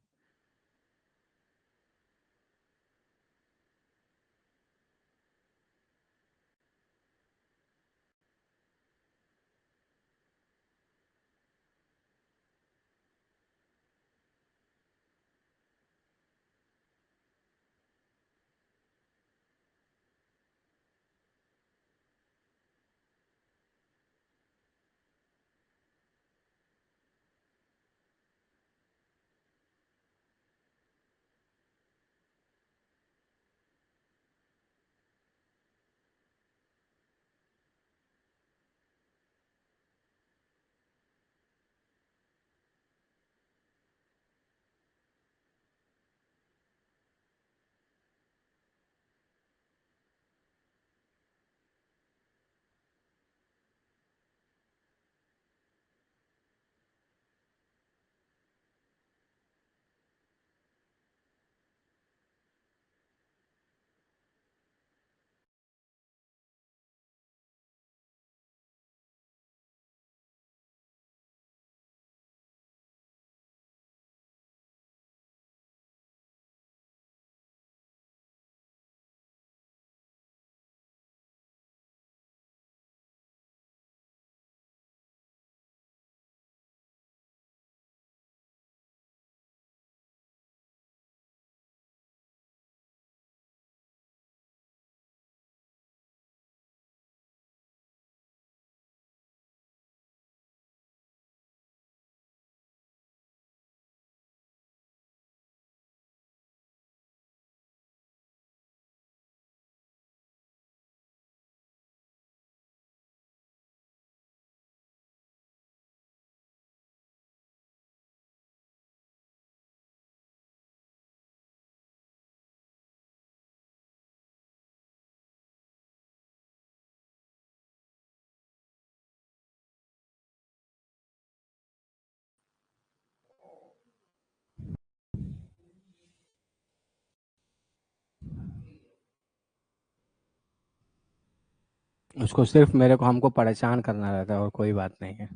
उसको सिर्फ मेरे को हमको परेशान करना रहता है और कोई बात नहीं है।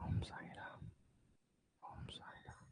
ओम साई राम, ओम साई राम।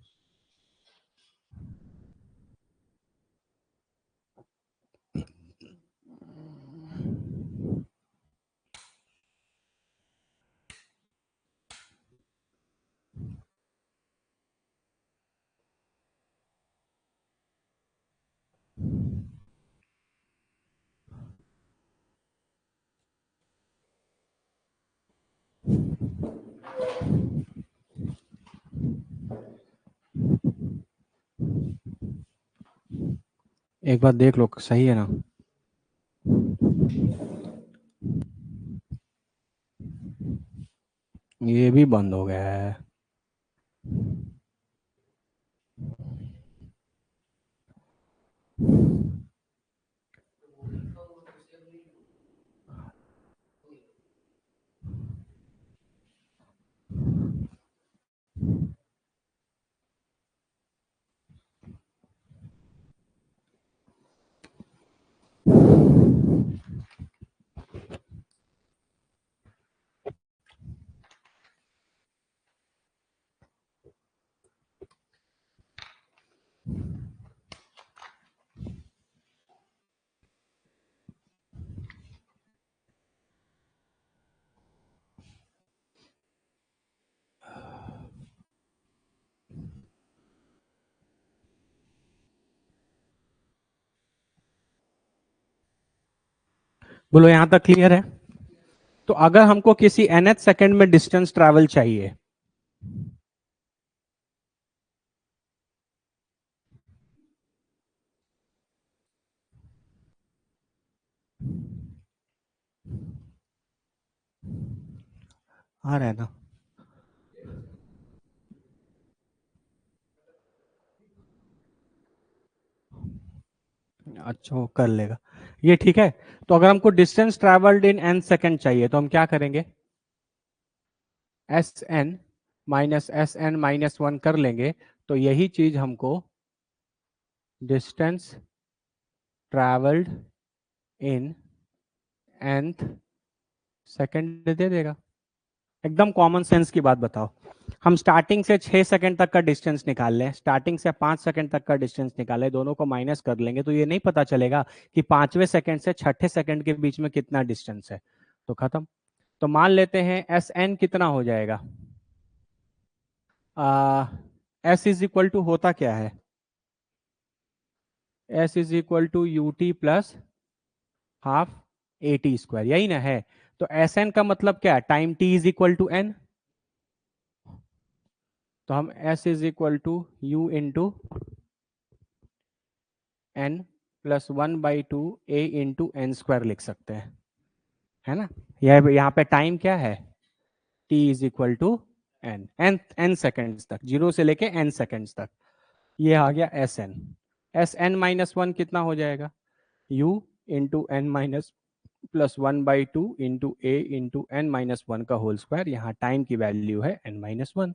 एक बार देख लो सही है ना। ये भी बंद हो गया है। बोलो यहाँ तक क्लियर है? तो अगर हमको किसी nth सेकंड में डिस्टेंस ट्रैवल चाहिए, आ रहा है ना? अच्छा वो कर लेगा, ये ठीक है। तो अगर हमको distance travelled in n second चाहिए तो हम क्या करेंगे? S N minus S N minus one कर लेंगे। तो यही चीज हमको distance travelled in nth second दे देगा। एकदम कॉमन सेंस की बात बताओ। हम स्टार्टिंग से 6 सेकंड तक का डिस्टेंस निकाल लें, स्टार्टिंग से 5 सेकंड तक का डिस्टेंस निकालें, दोनों को माइनस कर लेंगे तो ये नहीं पता चलेगा कि 5वें सेकंड से 6ठे सेकंड के बीच में कितना डिस्टेंस है। तो खत्म। तो मान लेते हैं एस एन कितना हो जाएगा? एस इज इक्वल टू होता क्या है? S is equal to U T plus half A T square, यही ना है? तो एस एन का मतलब क्या है? Time t is equal to n. तो हम s is equal to u into n plus one by two a into n square लिख सकते हैं, है ना? यह यहाँ पे टाइम क्या है? t is equal to n, n seconds तक, जीरो से लेके एन सेकेंड्स तक। ये आ गया s n. S N minus one कितना हो जाएगा? u into n minus plus one by two into a into n minus one का होल स्क्वायर। यहाँ टाइम की वैल्यू है एन माइनस वन।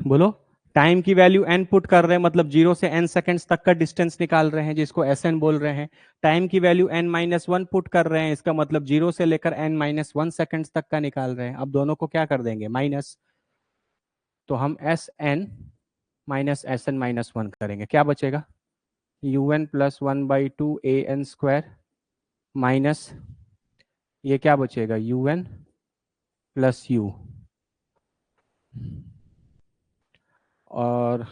बोलो। टाइम की वैल्यू एन पुट कर रहे हैं, मतलब जीरो से एन सेकेंड्स तक का डिस्टेंस निकाल रहे हैं, जिसको एस एन बोल रहे हैं। टाइम की value n minus one put कर रहे हैं, इसका मतलब जीरो से लेकर एन माइनस वन सेकेंड्स तक का निकाल रहे हैं। अब दोनों को क्या कर देंगे? माइनस। तो हम s N minus S N minus one करेंगे, क्या बचेगा? U n plus one by two a n square minus ये क्या बचेगा? U n plus u. और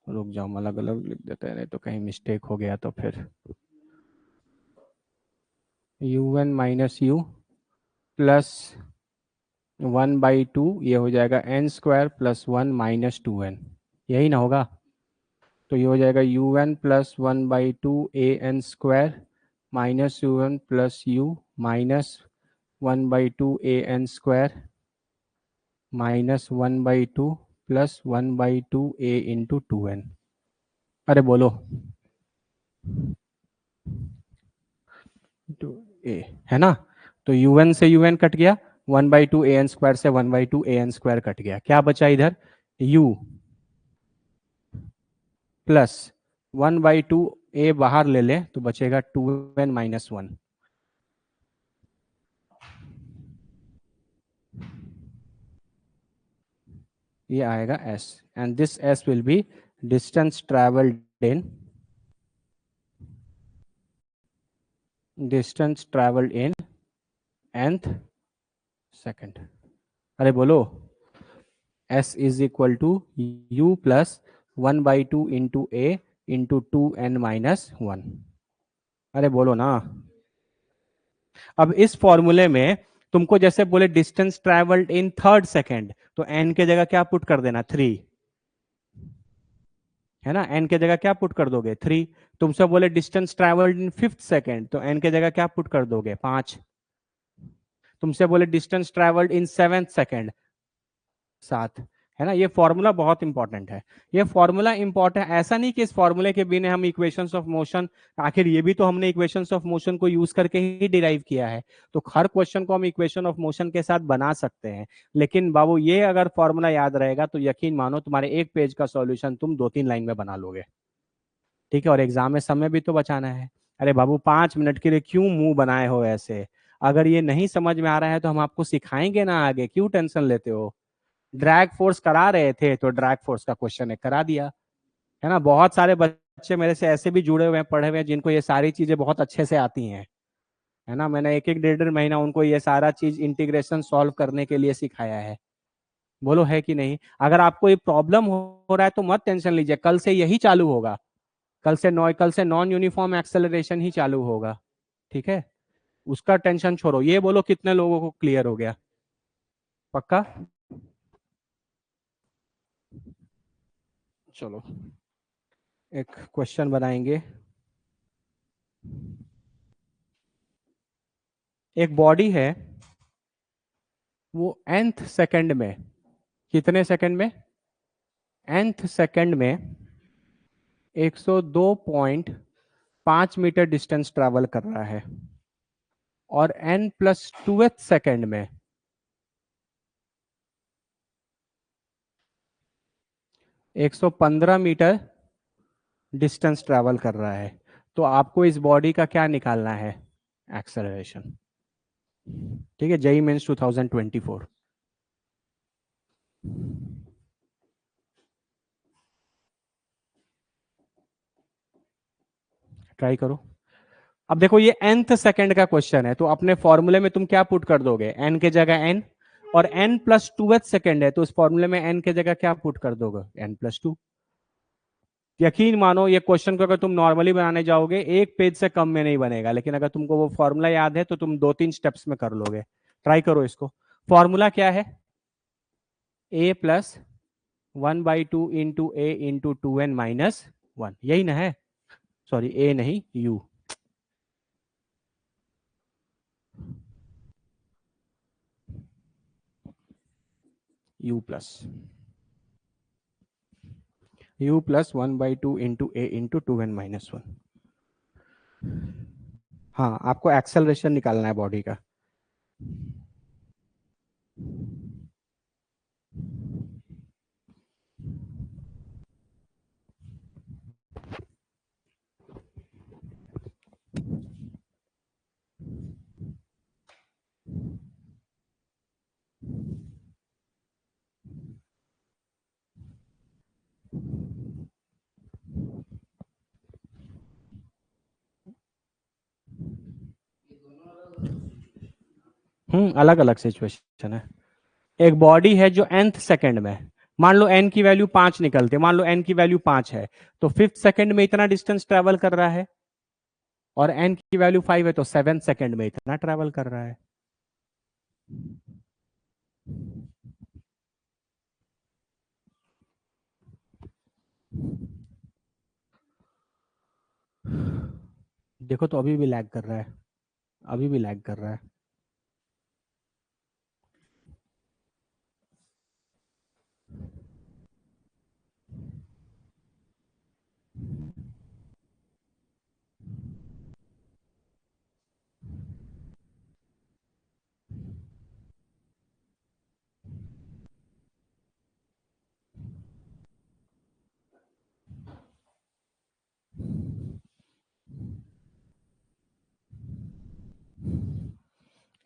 रुक जाओ, हम अलग अलग लिख देते हैं, नहीं तो कहीं मिस्टेक हो गया तो फिर u n minus u plus one by two, ये हो जाएगा n square plus one minus two n, यही ना होगा? तो ये हो जाएगा u n plus one by two a n square minus u n plus u minus one by two a n square minus one by two plus one by two a into two n. अरे बोलो। To ए, है ना। तो un से un cut गया, 1/2 an² से 1/2 an² cut गया, क्या बचा इधर, u प्लस 1/2 a बाहर ले ले तो बचेगा 2n-1। ये आएगा s, and this s will be distance travelled in, distance travelled in nth second. अरे बोलो, s is equal to u plus 1/2 into a into 2n-1। अरे बोलो ना। अब इस फॉर्मूले में तुमको जैसे बोले distance travelled in third second, तो n के जगह क्या पुट कर देना, 3, है ना। n के जगह क्या पुट कर दोगे, 3। तुमसे बोले distance travelled in fifth second, तो n के जगह क्या पुट कर दोगे, 5। तुमसे बोले डिस्टेंस ट्रेवल्ड इन सेवेंथ सेकेंड, 7, है ना। ये फॉर्मूला बहुत इंपॉर्टेंट है। ये फॉर्मूला इंपॉर्टेंट, ऐसा नहीं कि इस फॉर्मूले के बिना हम इक्वेशंस ऑफ मोशन, आखिर ये भी तो हमने इक्वेशंस ऑफ मोशन को यूज करके ही डिराइव किया है, तो हर क्वेश्चन को हम इक्वेशन ऑफ मोशन के साथ बना सकते हैं। लेकिन बाबू ये अगर फॉर्मूला याद रहेगा तो यकीन मानो तुम्हारे एक पेज का सॉल्यूशन तुम 2-3 लाइन में बना लोगे, ठीक है। और एग्जाम में समय भी तो बचाना है। अरे बाबू 5 मिनट के लिए क्यों मुंह बनाए हो ऐसे, अगर ये नहीं समझ में आ रहा है तो हम आपको सिखाएंगे ना आगे, क्यों टेंशन लेते हो। ड्रैग फोर्स करा रहे थे तो ड्रैग फोर्स का क्वेश्चन एक करा दिया, है ना। बहुत सारे बच्चे मेरे से ऐसे भी जुड़े हुए हैं, पढ़े हुए हैं, जिनको ये सारी चीजें बहुत अच्छे से आती हैं, है ना। मैंने एक एक 1.5 महीना उनको ये सारा चीज इंटीग्रेशन सॉल्व करने के लिए सिखाया है। बोलो है कि नहीं। अगर आपको ये प्रॉब्लम हो रहा है तो मत टेंशन लीजिए, कल से यही चालू होगा। कल से नॉन यूनिफॉर्म एक्सेलरेशन ही चालू होगा, ठीक है। उसका टेंशन छोड़ो। ये बोलो कितने लोगों को क्लियर हो गया, पक्का। चलो एक क्वेश्चन बनाएंगे। एक बॉडी है, वो nth सेकंड में, कितने सेकंड में, nth सेकंड में 102.5 मीटर डिस्टेंस ट्रैवल कर रहा है, और n+2th सेकंड में 115 मीटर डिस्टेंस ट्रैवल कर रहा है। तो आपको इस बॉडी का क्या निकालना है, एक्सेलरेशन, ठीक है। JEE mains 2024। ट्राई करो। अब देखो ये nth सेकंड का क्वेश्चन है, तो अपने फॉर्मूले में तुम क्या पुट कर दोगे, n के जगह n, और n+2th सेकंड है तो उस फॉर्मूले में n के जगह क्या पुट कर दोगे, n+2। यकीन मानो ये क्वेश्चन को अगर तुम नॉर्मली बनाने जाओगे एक पेज से कम में नहीं बनेगा, लेकिन अगर तुमको वो फॉर्मूला याद है तो तुम 2-3 स्टेप्स में कर लोगे। ट्राई करो इसको। फॉर्मूला क्या है, a+1/2 into a into 2n-1, यही ना है। सॉरी a नहीं, u, u+1/2 into a into 2n-1। हाँ, आपको एक्सेलरेशन निकालना है बॉडी का। अलग अलग सिचुएशन है। एक बॉडी है जो nth सेकंड में, मान लो n की वैल्यू 5 निकलती है, मान लो n की वैल्यू 5 है, तो फिफ्थ सेकंड में इतना डिस्टेंस ट्रेवल कर रहा है, और n की वैल्यू 5 है तो सेवेंथ सेकंड में इतना ट्रेवल कर रहा है। देखो तो अभी भी लैग कर रहा है, अभी भी लैग कर रहा है।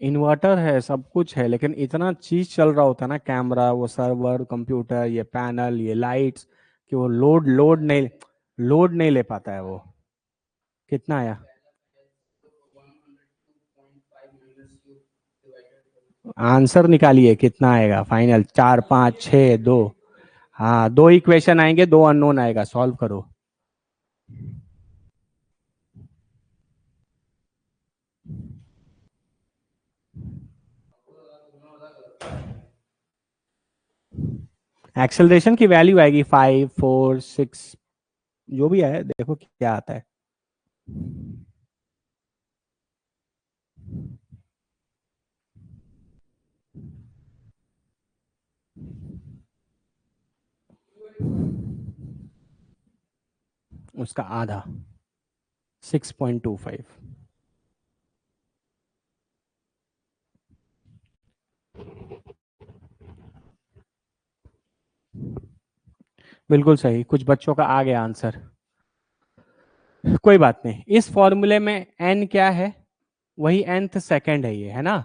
इन्वर्टर है, सब कुछ है, लेकिन इतना चीज चल रहा होता है ना, कैमरा, वो सर्वर, कंप्यूटर, ये पैनल, ये लाइट्स, कि वो लोड नहीं ले पाता है वो। कितना आया? आंसर निकालिए, कितना आएगा फाइनल? 4 5 6 2। हाँ, दो इक्वेशन आएंगे, दो अननोन आएगा, सॉल्व करो। एक्सेलरेशन की वैल्यू आएगी 5 4 6, जो भी है, देखो क्या आता है। उसका आधा, 6.25। बिल्कुल सही, कुछ बच्चों का आ गया आंसर। कोई बात नहीं, इस फॉर्मूले में एन क्या है? वही nth सेकंड है, ये है ना,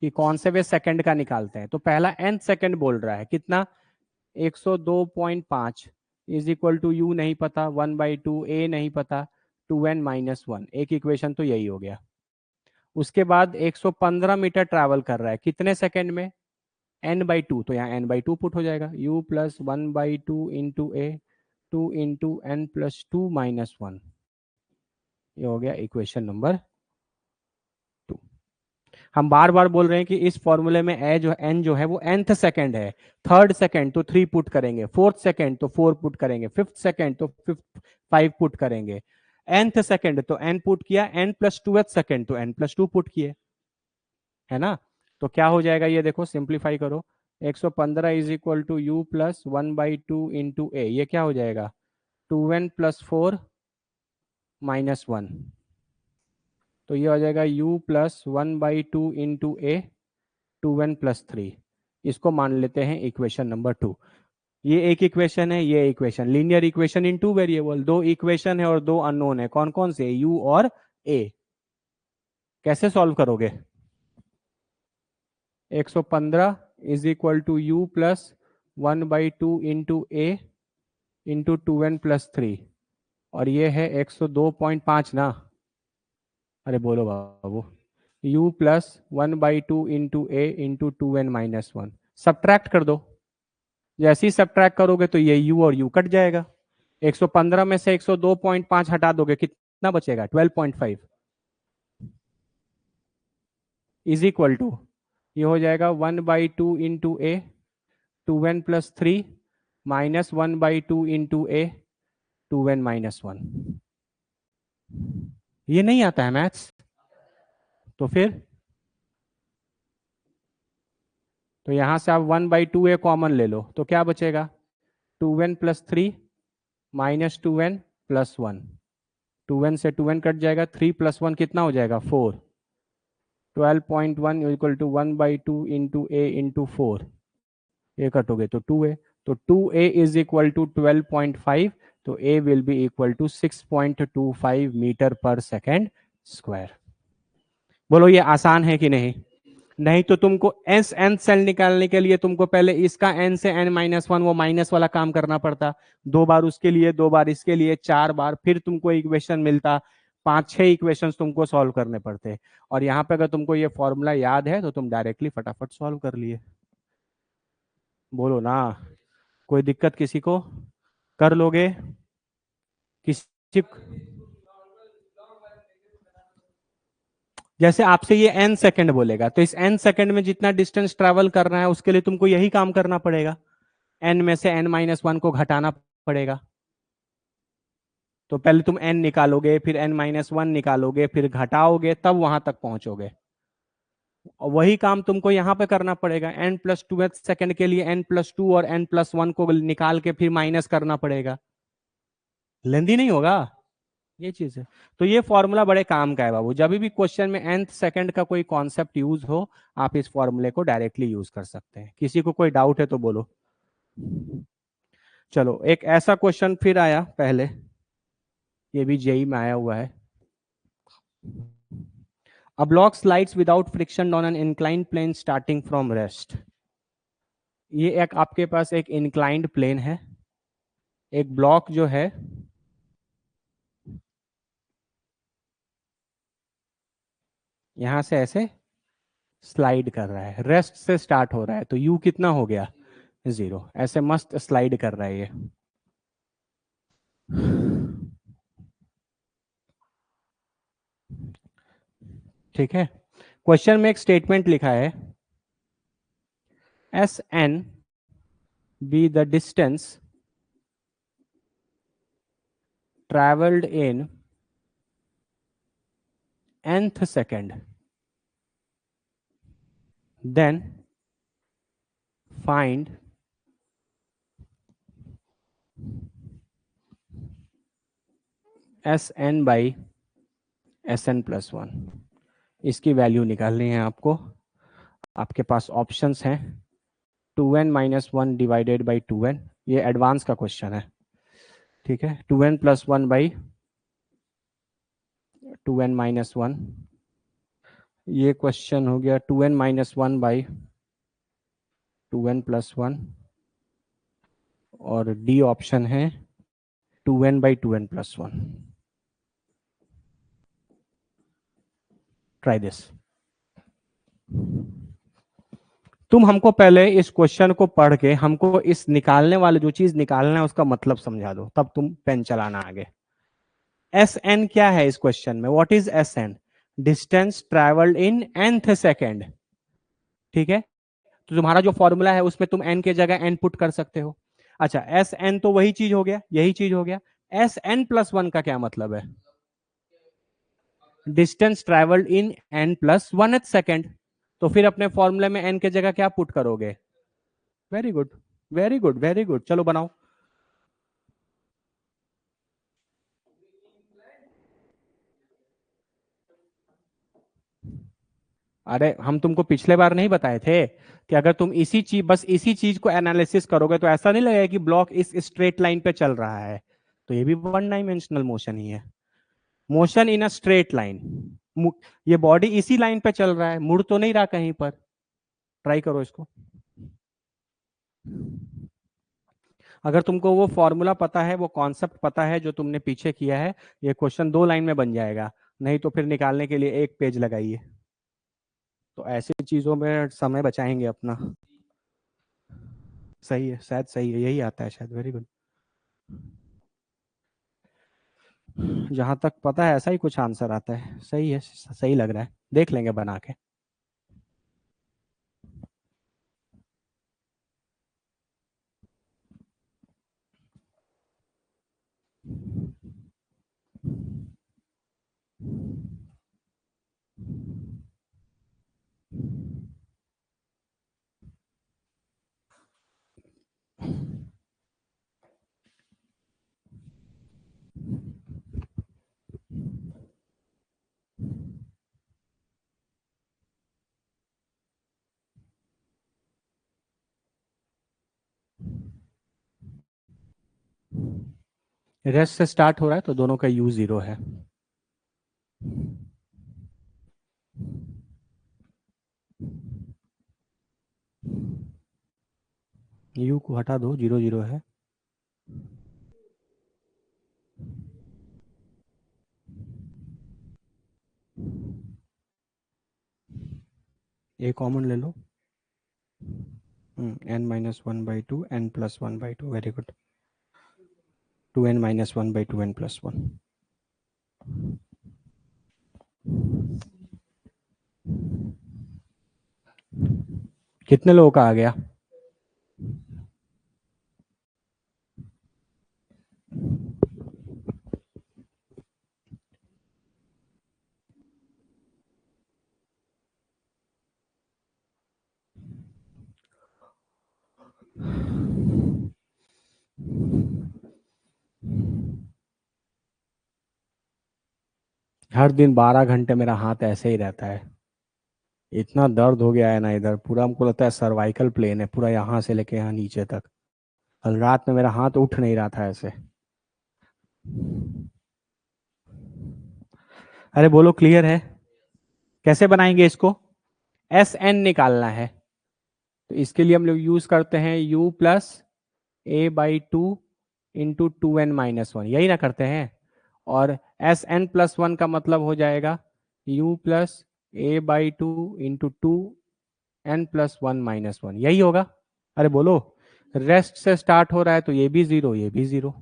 कि कौन से वे सेकंड का निकालते हैं। तो पहला nth सेकंड बोल रहा है कितना? 102.5 इज इक्वल टू यू नहीं पता, 1/2 ए नहीं पता, 2n-1। एक इक्वेशन तो यही हो गया। उसके बाद 115 मीटर ट्रैवल कर रहा है कितने सेकंड में? n/2, तो यहाँ n/2 पुट हो जाएगा, u प्लस 1/2 इंटू ए, 2 इंटू n+2 - 1। ये हो गया इक्वेशन नंबर 2। हम बार बार बोल रहे हैं कि इस फॉर्मूले में ए जो एन जो है वो nth सेकंड है। थर्ड सेकंड तो 3 पुट करेंगे, फोर्थ सेकंड तो 4 पुट करेंगे, फिफ्थ सेकंड तो 5 पुट करेंगे, nth सेकंड तो n पुट किया, n+2th सेकंड तो n+2 पुट किए, है ना। तो क्या हो जाएगा ये देखो, सिंप्लीफाई करो। 115 is equal to you plus 1/2 into A, ये क्या हो जाएगा? 2n+4 - 1। तो ये हो जाएगा u प्लस 1/2 इंटू ए, 2n+3। इसको मान लेते हैं इक्वेशन नंबर 2। ये एक इक्वेशन है, ये equation, linear equation in two variable, दो इक्वेशन है और दो अननोन है, कौन कौन से? u और a। कैसे सॉल्व करोगे? 115 is equal to you plus 1/2 into a into 2n+3, और ये है 102.5 ना। अरे बोलो बाबू, u plus 1/2 into a into 2n-1, subtract कर दो। जैसे ही सब्ट्रैक्ट करोगे तो ये u और u कट जाएगा। 115 में से 102.5 हटा दोगे, कितना बचेगा? 12.5 इज इक्वल टू, ये हो जाएगा 1/2 इंटू ए, 2n+3 -1/2 इंटू ए, 2n-1। ये नहीं आता है मैथ्स? तो फिर, तो यहां से आप 1/2 ए कॉमन ले लो, तो क्या बचेगा? 2n+3 -2n+1। 2n से 2n कट जाएगा, 3+1 कितना हो जाएगा? 4। 12.1 equal to 1/2 into a into 4, ये कटोगे तो 2a। तो 2a इज इक्वल टू 12.5, तो a will be equal to 6.25 metre पर सेकेंड स्क्वायर। बोलो ये आसान है कि नहीं? नहीं तो तुमको एस एन सेल निकालने के लिए तुमको पहले इसका n से n-1 वो माइनस वाला काम करना पड़ता, 2 बार उसके लिए, 2 बार इसके लिए, 4 बार, फिर तुमको इक्वेशन मिलता, 5 6 इक्वेशंस तुमको सॉल्व करने पड़ते। और यहाँ पे अगर तुमको ये फॉर्मूला याद है तो तुम डायरेक्टली फटाफट सॉल्व कर लिए। बोलो ना, कोई दिक्कत किसी को? कर लोगे किसी? जैसे आपसे ये n सेकंड बोलेगा, तो इस n सेकंड में जितना डिस्टेंस ट्रैवल करना है उसके लिए तुमको यही काम करना पड़ेगा, n में से n-1 को घटाना पड़ेगा। तो पहले तुम n निकालोगे, फिर n-1 निकालोगे, फिर घटाओगे, तब वहां तक पहुंचोगे। और वही काम तुमको यहाँ पे करना पड़ेगा, n+2 सेकंड के लिए n+2 और n+1 को निकाल के फिर माइनस करना पड़ेगा। लेंदी नहीं होगा ये चीज है। तो ये फॉर्मूला बड़े काम का है बाबू, जब भी क्वेश्चन में nth सेकंड का कोई कॉन्सेप्ट यूज हो, आप इस फॉर्मूले को डायरेक्टली यूज कर सकते हैं। किसी को कोई डाउट है तो बोलो। चलो, एक ऐसा क्वेश्चन फिर आया पहले, ये भी जेई में आया हुआ है। A block slides without friction on an inclined plane starting from rest. ये एक आपके पास एक inclined plane है, एक ब्लॉक जो है यहां से ऐसे स्लाइड कर रहा है, रेस्ट से स्टार्ट हो रहा है, तो यू कितना हो गया 0, ऐसे मस्त स्लाइड कर रहा है ये। ठीक है, क्वेश्चन में एक स्टेटमेंट लिखा है s n be the distance travelled in nth second, then find Sn by Sn+1। इसकी वैल्यू निकालनी है आपको। आपके पास ऑप्शंस हैं 2n-1 डिवाइडेड बाई 2n, ये एडवांस का क्वेश्चन है, ठीक है। 2n+1 बाई 2n-1, ये क्वेश्चन हो गया 2n-1 बाई 2n+1, और डी ऑप्शन है 2n by 2n+1। Try this. तुम हमको पहले इस क्वेश्चन को पढ़ के हमको इस निकालने वाले जो चीज निकालना है उसका मतलब समझा दो, तब तुम पेन चलाना आगे। एस एन क्या है इस क्वेश्चन में? What is s n? Distance travelled in nth second, ठीक है। तो तुम्हारा जो फॉर्मूला है उसमें तुम एन के जगह एन पुट कर सकते हो। अच्छा, एस एन तो वही चीज हो गया, यही चीज हो गया। Sn+1 का क्या मतलब है? डिस्टेंस ट्रेवल्ड इन n+1th सेकेंड। तो फिर अपने फॉर्मूले में एन के जगह क्या पुट करोगे? Very good, very good, very good, चलो बनाओ। अरे हम तुमको पिछले बार नहीं बताए थे कि अगर तुम बस इसी चीज को एनालिसिस करोगे तो ऐसा नहीं लगेगा कि ब्लॉक इस स्ट्रेट लाइन पे चल रहा है, तो ये भी वन डायमेंशनल मोशन ही है। Motion in a straight line, ये बॉडी इसी लाइन पे चल रहा है, मुड़ तो नहीं रहा कहीं पर। ट्राई करो इसको। अगर तुमको वो फॉर्मूला पता है, वो कॉन्सेप्ट पता है जो तुमने पीछे किया है, ये क्वेश्चन 2 लाइन में बन जाएगा, नहीं तो फिर निकालने के लिए 1 पेज लगाइए। तो ऐसी चीजों में समय बचाएंगे अपना। सही है, शायद सही है, यही आता है शायद। Very good. जहां तक पता है ऐसा ही कुछ आंसर आता है। सही है, सही लग रहा है, देख लेंगे बना के। रेस्ट से स्टार्ट हो रहा है तो दोनों का यू 0 है। यू को हटा दो, 0 0 है। ए कॉमन ले लो। n-1/2 n+1/2, very good. 2n-1/2 n+1। कितने लोगों का आ गया? हर दिन 12 घंटे मेरा हाथ ऐसे ही रहता है। इतना दर्द हो गया है ना इधर, पूरा हमको लगता है सर्वाइकल प्लेन है पूरा, यहाँ से लेके यहाँ नीचे तक। कल रात में मेरा हाथ उठ नहीं रहा था ऐसे। अरे बोलो, क्लियर है? कैसे बनाएंगे इसको? एस एन निकालना है, तो इसके लिए हम लोग यूज करते हैं u plus a by two into two n minus one, यही ना करते हैं। और एस एन प्लस वन का मतलब हो जाएगा u plus a by two into two n plus one minus one, यही होगा। अरे बोलो, रेस्ट से स्टार्ट हो रहा है तो ये भी जीरो, ये भी जीरो।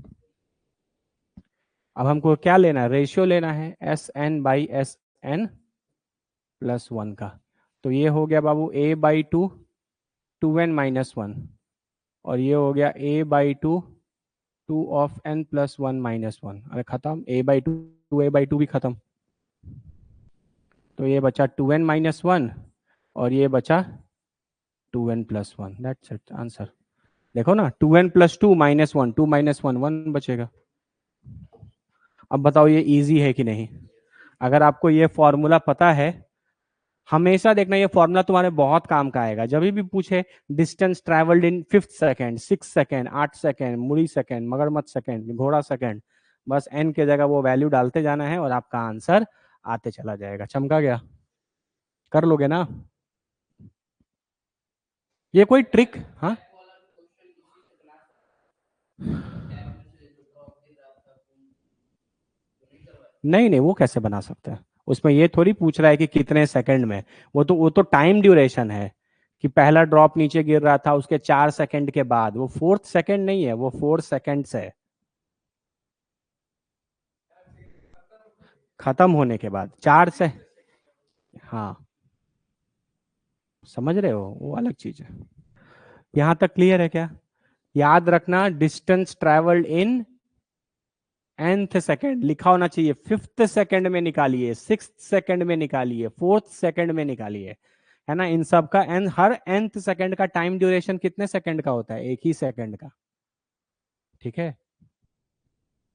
अब हमको क्या लेना है? रेशियो लेना है s n by s n plus one का। तो ये हो गया बाबू a by two two n minus one, और ये हो गया a by two two of n plus one minus one. अरे खत्म, a बाई टू भी खत्म। तो ये बचा टू एन माइनस वन, और ये बचा two n plus one. That's it answer. देखो ना, two n plus two minus one, two minus one, one बचेगा। अब बताओ ये इजी है कि नहीं? अगर आपको ये फॉर्मूला पता है, हमेशा देखना ये फॉर्मूला तुम्हारे बहुत काम का आएगा। जब भी पूछे distance travelled in fifth second, six second, 8 second, मुड़ी सेकेंड, मगरमच्छ सेकेंड, घोड़ा सेकेंड, बस एन के जगह वो वैल्यू डालते जाना है और आपका आंसर आते चला जाएगा। चमका गया? कर लोगे ना? ये कोई ट्रिक? हाँ, नहीं नहीं, वो कैसे बना सकते हैं? उसमें ये थोड़ी पूछ रहा है कि कितने सेकंड में। वो तो टाइम ड्यूरेशन है, कि पहला ड्रॉप नीचे गिर रहा था उसके 4 सेकंड के बाद। वो फोर्थ सेकंड नहीं है, वो 4 सेकंड्स है। खत्म होने के बाद 4 से। हाँ, समझ रहे हो, वो अलग चीज है। यहां तक क्लियर है क्या? याद रखना, distance travelled in nth second लिखा होना चाहिए। फिफ्थ सेकंड में निकालिए, सिक्स्थ सेकंड में निकालिए, फोर्थ सेकंड में निकालिए, है ना। इन सब का एन, हर nth सेकंड का टाइम ड्यूरेशन कितने सेकंड का होता है? एक ही सेकंड का। ठीक है,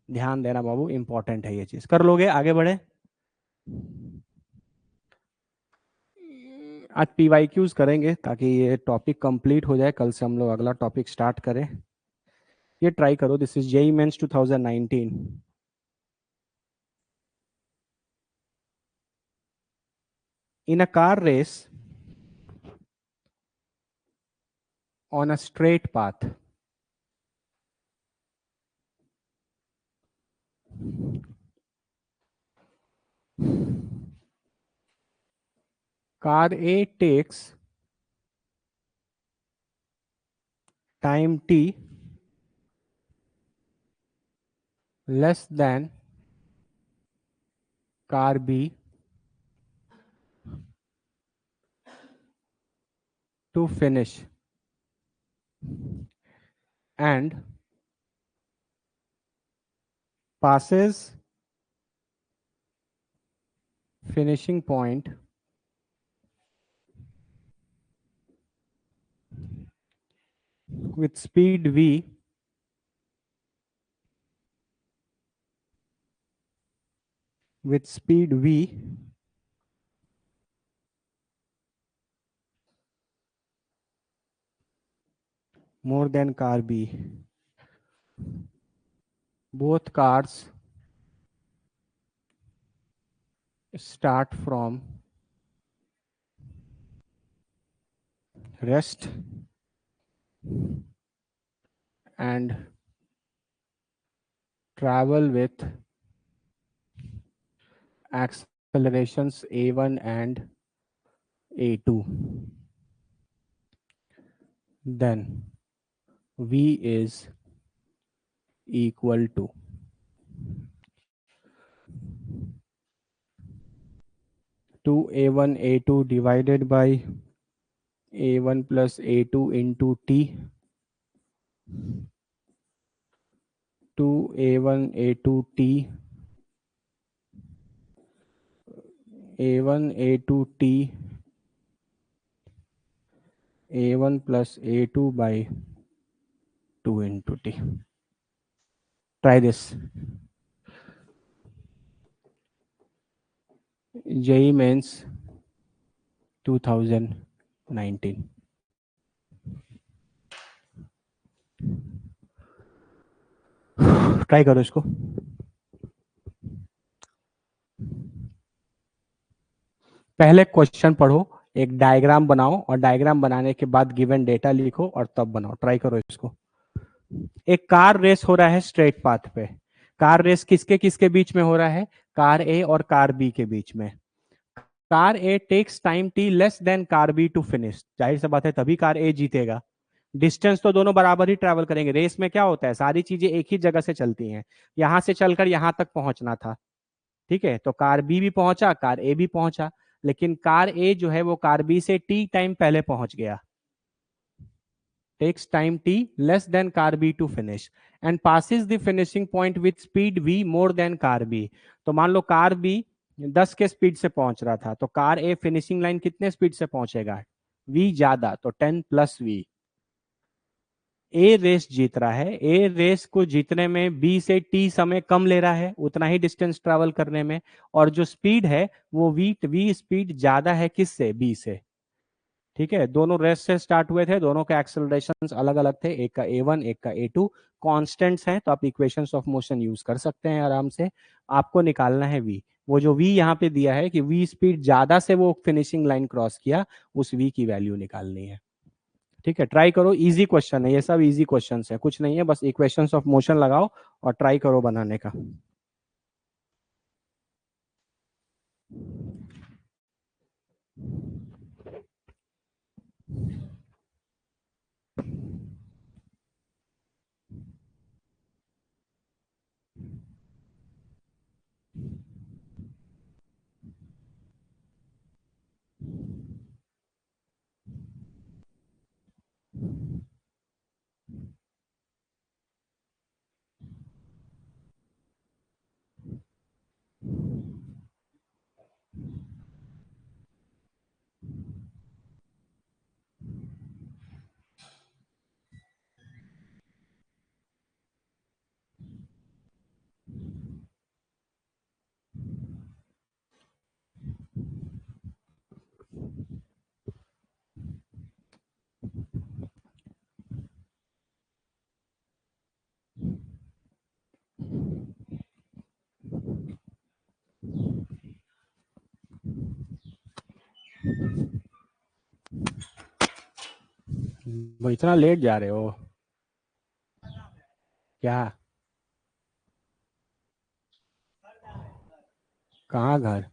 ध्यान देना बाबू, इंपॉर्टेंट है ये चीज। कर लोगे? आगे बढ़े। आज पीवाईक्यूज करेंगे ताकि ये टॉपिक कंप्लीट हो जाए, कल से हम लोग अगला टॉपिक स्टार्ट करें। ये ट्राई करो, this is JEE Mains 2019। In a car race on a straight path, car A takes time t less than car B to finish, and passes finishing point with speed v with speed v more than car B. Both cars start from rest and travel with accelerations a1 and a2. Then v is equal to 2a1 a2 divided by a1 plus a2 into t, 2a1 a2 t, a1 a2 t, a1 plus a2 by 2 into t. Try this. JEE Mains 2019. Try करो इसको। पहले question पढ़ो, एक diagram बनाओ और diagram बनाने के बाद गिवन डेटा लिखो और तब बनाओ, ट्राई करो इसको। एक कार रेस हो रहा है स्ट्रेट पाथ पे। कार रेस किसके किसके बीच में हो रहा है? कार ए और कार बी के बीच में। Car A takes time T less than car B to finish, जाहिर सी बात है तभी कार ए जीतेगा। डिस्टेंस तो दोनों बराबर ही ट्रैवल करेंगे, रेस में क्या होता है सारी चीजें एक ही जगह से चलती हैं, यहां से चलकर यहां तक पहुंचना था। ठीक है, तो कार बी भी पहुंचा, कार ए भी पहुंचा, लेकिन कार ए जो है वो कार बी से टी टाइम पहले पहुंच गया। takes time t less than car b to finish and passes the finishing point with speed v more than car b। तो मान लो कार बी 10 के स्पीड से पहुंच रहा था, तो कार ए फिनिशिंग लाइन कितने स्पीड से पहुंचेगा? v ज्यादा, तो 10 प्लस वी। ए रेस जीत रहा है, ए रेस को जीतने में बी से टी समय कम ले रहा है उतना ही डिस्टेंस ट्रेवल करने में, और जो स्पीड है वो वी स्पीड ज्यादा है किससे? बी से। ठीक है, दोनों रेस से स्टार्ट हुए थे, दोनों के एक्सेलरेशंस अलग अलग थे, एक का a1 एक का a2। कॉन्स्टेंट्स हैं तो आप इक्वेशंस ऑफ मोशन यूज कर सकते हैं आराम से। आपको निकालना है v, वो जो v यहाँ पे दिया है कि v स्पीड ज्यादा से वो फिनिशिंग लाइन क्रॉस किया, उस v की वैल्यू निकालनी है। ठीक है, ट्राई करो, इजी क्वेश्चन है ये, सब इजी क्वेश्चन है, कुछ नहीं है, बस इक्वेशंस ऑफ मोशन लगाओ और ट्राई करो बनाने का। वो इतना लेट जा रहे हो क्या? कहाँ घर?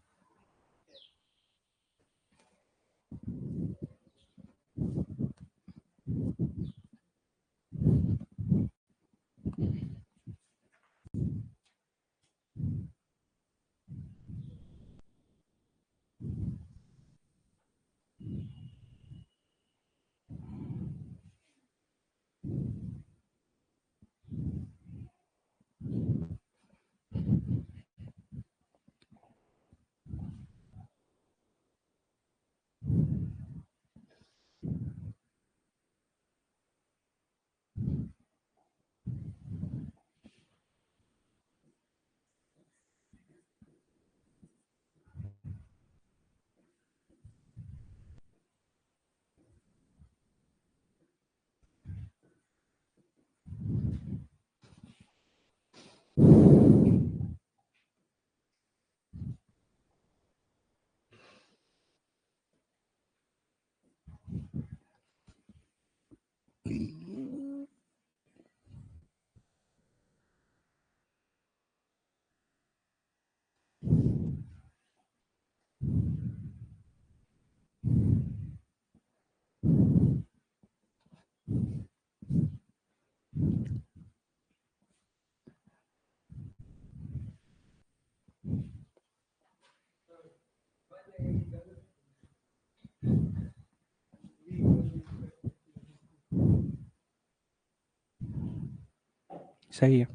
सही है।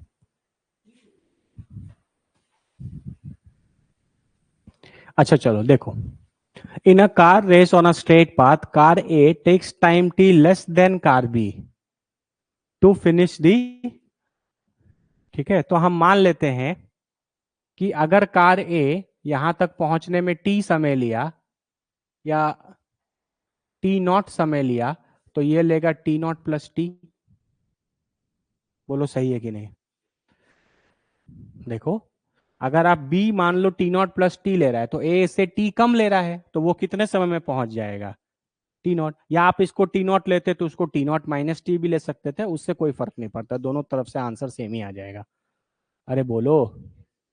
अच्छा चलो देखो, in a car race on a straight path car A takes time T less than car B to finish the. ठीक है, तो हम मान लेते हैं कि अगर कार ए यहां तक पहुंचने में टी समय लिया या टी नॉट समय लिया, तो ये लेगा टी नॉट प्लस टी। बोलो सही है कि नहीं? देखो, अगर आप बी मान लो टी नॉट प्लस टी ले रहा है तो ए से टी कम ले रहा है, तो वो कितने समय में पहुंच जाएगा, टी नॉट। या आप इसको टी नॉट लेते तो उसको टी नॉट माइनस टी भी ले सकते थे, उससे कोई फर्क नहीं पड़ता, दोनों तरफ से आंसर सेम ही आ जाएगा। अरे बोलो,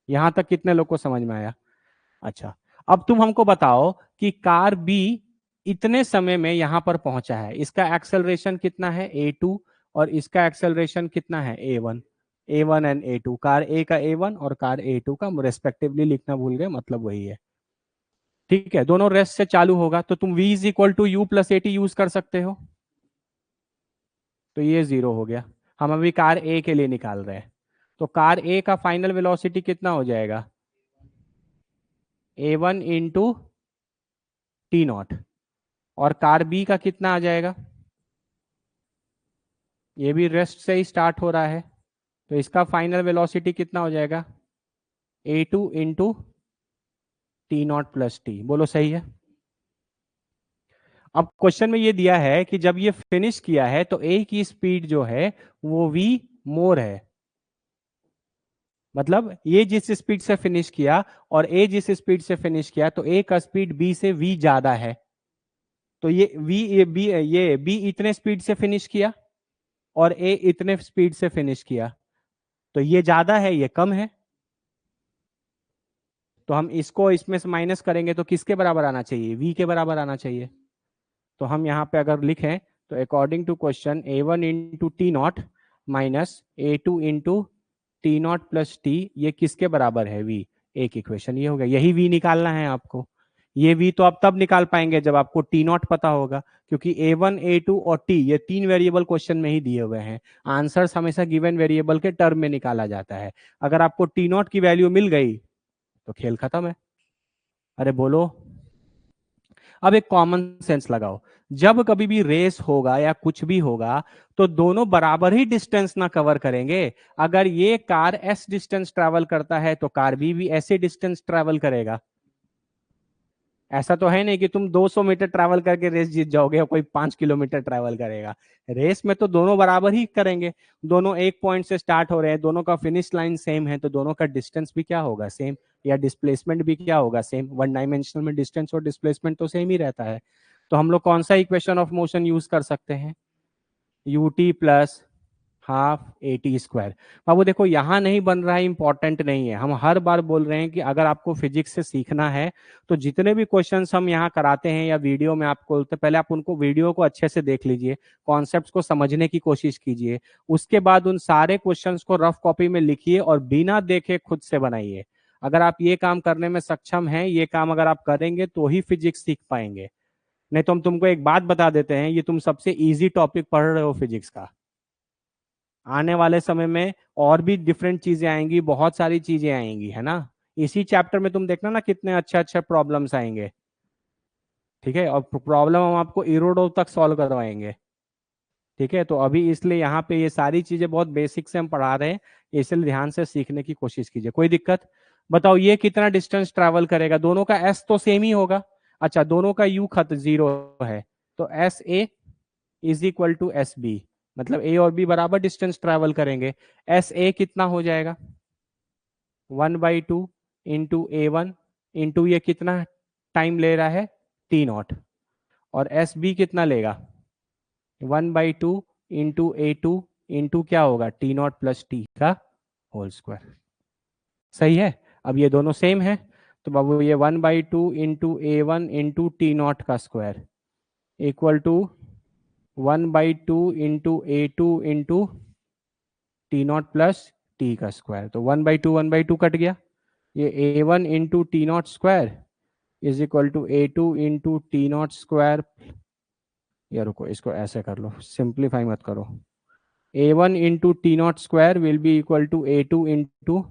यहां तक कितने लोग को समझ में आया? अच्छा, अब तुम हमको बताओ कि कार बी इतने समय में यहां पर पहुंचा है, इसका एक्सेलरेशन कितना है a2, और इसका एक्सेलरेशन कितना है a1। a1 and a2, car ए का a1 और कार a2 का रेस्पेक्टिवली लिखना भूल गए, मतलब वही है। ठीक है, दोनों रेस्ट से चालू होगा, तो तुम v is equal to you plus A t use कर सकते हो, तो ये जीरो हो गया। हम अभी कार ए के लिए निकाल रहे हैं, तो कार ए का फाइनल वेलोसिटी कितना हो जाएगा, a1 इंटू टी नॉट, और कार बी का कितना आ जाएगा, ये भी रेस्ट से ही स्टार्ट हो रहा है, तो इसका फाइनल वेलोसिटी कितना हो जाएगा, a2 into T naught plus T. बोलो सही है? अब क्वेश्चन में ये दिया है कि जब ये फिनिश किया है तो ए की स्पीड जो है वो v मोर है, मतलब ये जिस स्पीड से फिनिश किया और ए जिस स्पीड से फिनिश किया, तो ए का स्पीड बी से v ज्यादा है। तो ये बी इतने स्पीड से फिनिश किया और ए इतने स्पीड से फिनिश किया, तो ये ज्यादा है ये कम है, तो हम इसको इसमें से माइनस करेंगे तो किसके बराबर आना चाहिए, v के बराबर आना चाहिए। तो हम यहाँ पे अगर लिखें तो according to question a1 into T naught minus a2 into T naught plus t, ये किसके बराबर है, v। एक इक्वेशन ये हो गया, यही v निकालना है आपको। ये v तो आप तब निकाल पाएंगे जब आपको टी नॉट पता होगा, क्योंकि a1 a2 और t ये तीन वेरिएबल क्वेश्चन में ही दिए हुए हैं। आंसर्स हमेशा गिवन वेरिएबल के टर्म में निकाला जाता है। अगर आपको टी नॉट की वैल्यू मिल गई तो खेल खत्म है। अरे बोलो, अब एक कॉमन सेंस लगाओ, जब कभी भी रेस होगा या कुछ भी होगा तो दोनों बराबर ही डिस्टेंस ना कवर करेंगे। अगर ये कार एस डिस्टेंस ट्रैवल करता है तो कार भी ऐसे डिस्टेंस ट्रैवल करेगा। ऐसा तो है नहीं कि तुम 200 मीटर ट्रैवल करके रेस जीत जाओगे और कोई 5 किलोमीटर ट्रैवल करेगा। रेस में तो दोनों बराबर ही करेंगे, दोनों एक पॉइंट से स्टार्ट हो रहे हैं, दोनों का फिनिश लाइन सेम है, तो दोनों का डिस्टेंस भी क्या होगा, सेम। या डिस्प्लेसमेंट भी क्या होगा, सेम। वन डायमेंशनल में डिस्टेंस और डिस्प्लेसमेंट तो सेम ही रहता है। तो हम लोग कौन सा इक्वेशन ऑफ मोशन यूज कर सकते हैं, ut plus half A T square. बाबू देखो, यहां नहीं बन रहा है, इंपॉर्टेंट नहीं है, हम हर बार बोल रहे हैं कि अगर आपको फिजिक्स से सीखना है तो जितने भी क्वेश्चंस हम यहाँ कराते हैं या वीडियो में आपको, तो पहले आप उनको वीडियो को अच्छे से देख लीजिए, कॉन्सेप्ट्स को समझने की कोशिश कीजिए, उसके बाद उन सारे क्वेश्चंस को रफ कॉपी में लिखिए और बिना देखे खुद से बनाइए। अगर आप ये काम करने में सक्षम हैं, ये काम अगर आप करेंगे तो ही फिजिक्स सीख पाएंगे। नहीं तो हम तुमको एक बात बता देते हैं, ये तुम सबसे इजी टॉपिक पढ़ रहे हो फिजिक्स का। आने वाले समय में और भी डिफरेंट चीजें आएंगी, बहुत सारी चीजें आएंगी, है ना। इसी चैप्टर में तुम देखना ना कितने अच्छे अच्छे प्रॉब्लम्स आएंगे। ठीक है, और प्रॉब्लम हम आपको इरोडो तक सॉल्व करवाएंगे। ठीक है, तो अभी इसलिए यहाँ पे ये सारी चीजें बहुत बेसिक से हम पढ़ा रहे हैं, इसलिए ध्यान से सीखने की कोशिश कीजिए। कोई दिक्कत? बताओ ये कितना डिस्टेंस ट्रैवल करेगा, दोनों का एस तो सेम ही होगा। अच्छा, दोनों का यू खत जीरो है, तो s a is equal to s b, मतलब ए और बी बराबर डिस्टेंस ट्रैवल करेंगे। एस ए कितना हो जाएगा, 1/2 इंटू ए वन इंटू ये कितना टाइम ले रहा है, टी नॉट, और एस बी कितना लेगा, 1/2 इंटू ए टू इंटू क्या होगा, टी नॉट प्लस टी का होल स्क्वायर। सही है? अब ये दोनों सेम है, तो बाबू ये 1/2 into A one into T naught का square equal to 1/2 into A two into T naught plus T का स्क्वायर। तो 1/2 कट गया, ये A one into T naught square is equal to A two into T naught square. या रुको, इसको ऐसे कर लो, सिंप्लीफाई मत करो। A one into T naught square will be equal to A two into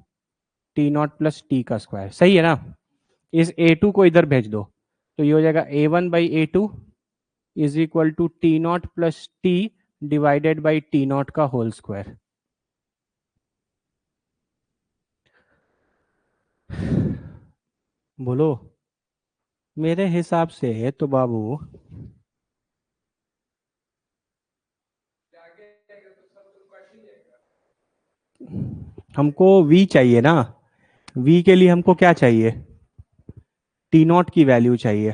T naught plus T का square. सही है ना? इस ए टू को इधर भेज दो, तो ये हो जाएगा a1/a2 is equal to T naught plus t divided by T naught का होल स्क्वायर। बोलो, मेरे हिसाब से तो बाबू हमको v चाहिए ना, v के लिए हमको क्या चाहिए, टी नॉट की वैल्यू चाहिए।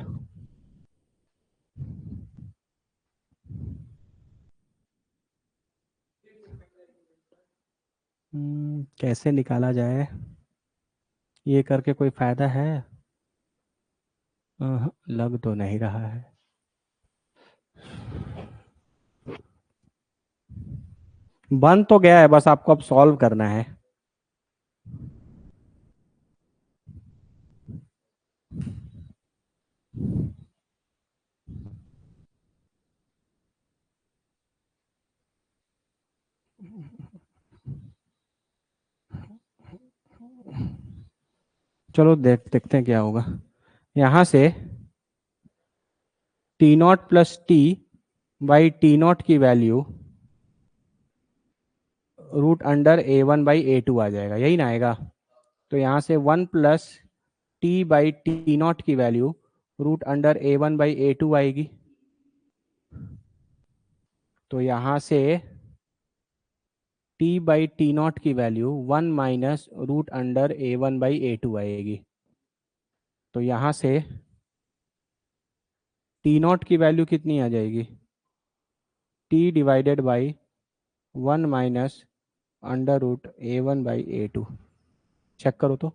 कैसे निकाला जाए, ये करके कोई फायदा है? लग तो नहीं रहा है। बन तो गया है, बस आपको अब सॉल्व करना है। चलो देखते हैं क्या होगा। यहाँ से T naught plus T by T naught की value root under A one by A two आ जाएगा, यही ना आएगा। तो यहाँ से one plus T by T naught की value root under A one by A two आएगी। तो यहाँ से टी बाई टी नॉट की value one minus root under A one by A two आएगी। तो यहाँ से टी नॉट की वैल्यू कितनी आ जाएगी, t divided by one minus under root A one by A two. Check करो तो,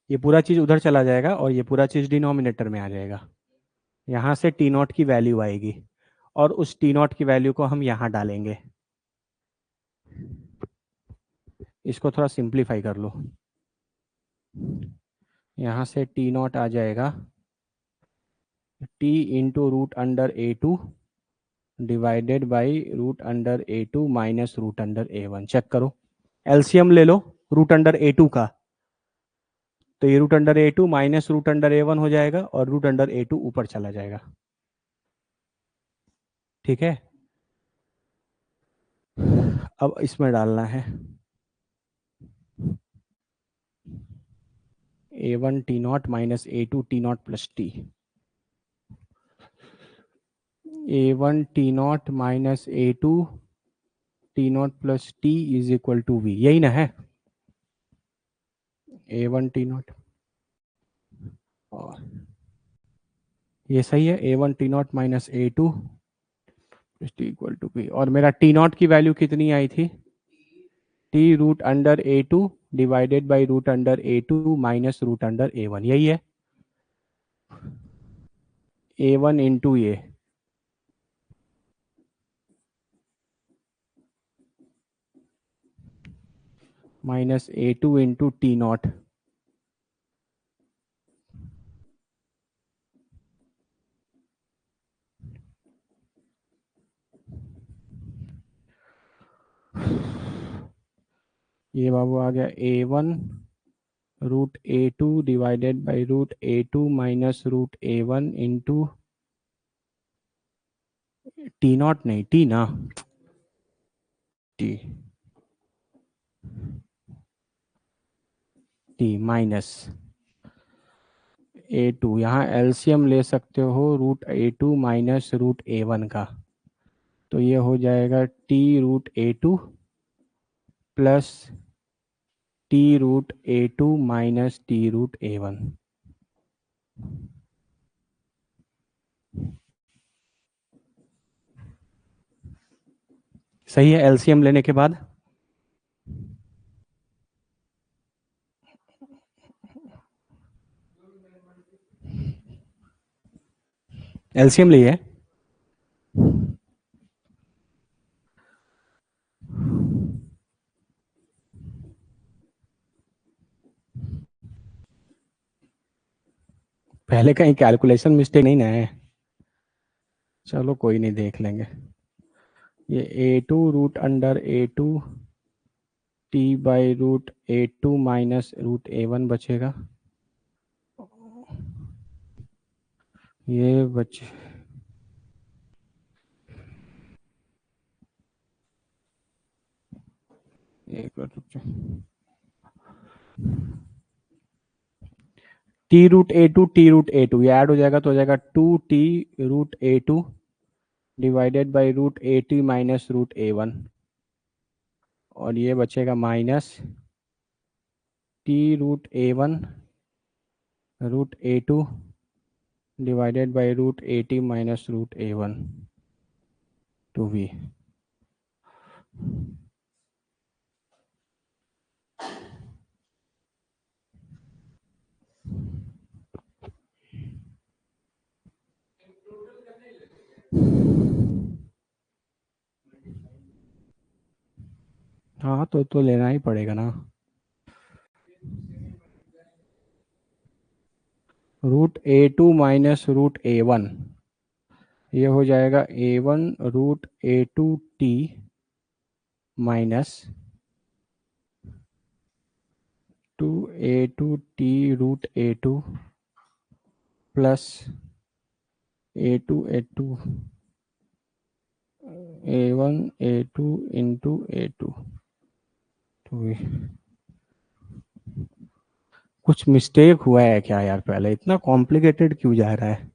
ये पूरा चीज़ उधर चला जाएगा और ये पूरा चीज़ डिनोमिनेटर में आ जाएगा। यहाँ से टी नॉट की वैल्यू आएगी और उस टी नॉट की वैल्यू को हम यहाँ डालेंगे। इसको थोड़ा सिंप्लीफाई कर लो। यहाँ से टी नॉट आ जाएगा t into root under A two divided by root under A two minus root under A one. Check करो, एलसीएम ले लो रूट अंडर ए टू का, तो ये रूट अंडर ए टू माइनस रूट अंडर ए वन हो जाएगा और रूट अंडर ए टू ऊपर चला जाएगा। ठीक है, अब इसमें डालना है A one T naught minus A two T naught plus T, A one T naught minus A two T naught plus T is equal to V, यही ना है, ए वन टी नॉट। और ये सही है, A one T naught minus A two T equal to V. और मेरा T naught की वैल्यू कितनी आई थी, T root under A two divided by root under A two minus root under A one, यही है, A one into A minus A two into T naught ये बाबू आ गया ए one root A two divided by root A two minus root A one into T naught, नहीं t ना, t t minus ए two, यहाँ LCM ले सकते हो रूट ए टू माइनस रूट ए वन का, तो ये हो जाएगा टी रूट ए टू प्लस टी रूट ए टू माइनस टी रूट ए वन। सही है, एलसीएम लेने के बाद एलसीएम लिए पहले कहीं कैलकुलेशन मिस्टेक नहीं ना है, चलो कोई नहीं, देख लेंगे। ये A two root under A two T by root A two minus root A one बचेगा, ये बचे एक टी रूट ए टू टी रूट ए टू, ये ऐड हो जाएगा तो हो जाएगा two T root A two divided by root A T minus root A one, और ये बचेगा minus T root A one root A two divided by root A T minus root A one two V. हाँ तो लेना ही पड़ेगा ना। Root ए two minus root ए one, ये हो जाएगा A one root A two T minus two A two T root A two plus A two A one A two into A two. तो कुछ मिस्टेक हुआ है क्या यार? पहले इतना कॉम्प्लिकेटेड क्यों जा रहा है?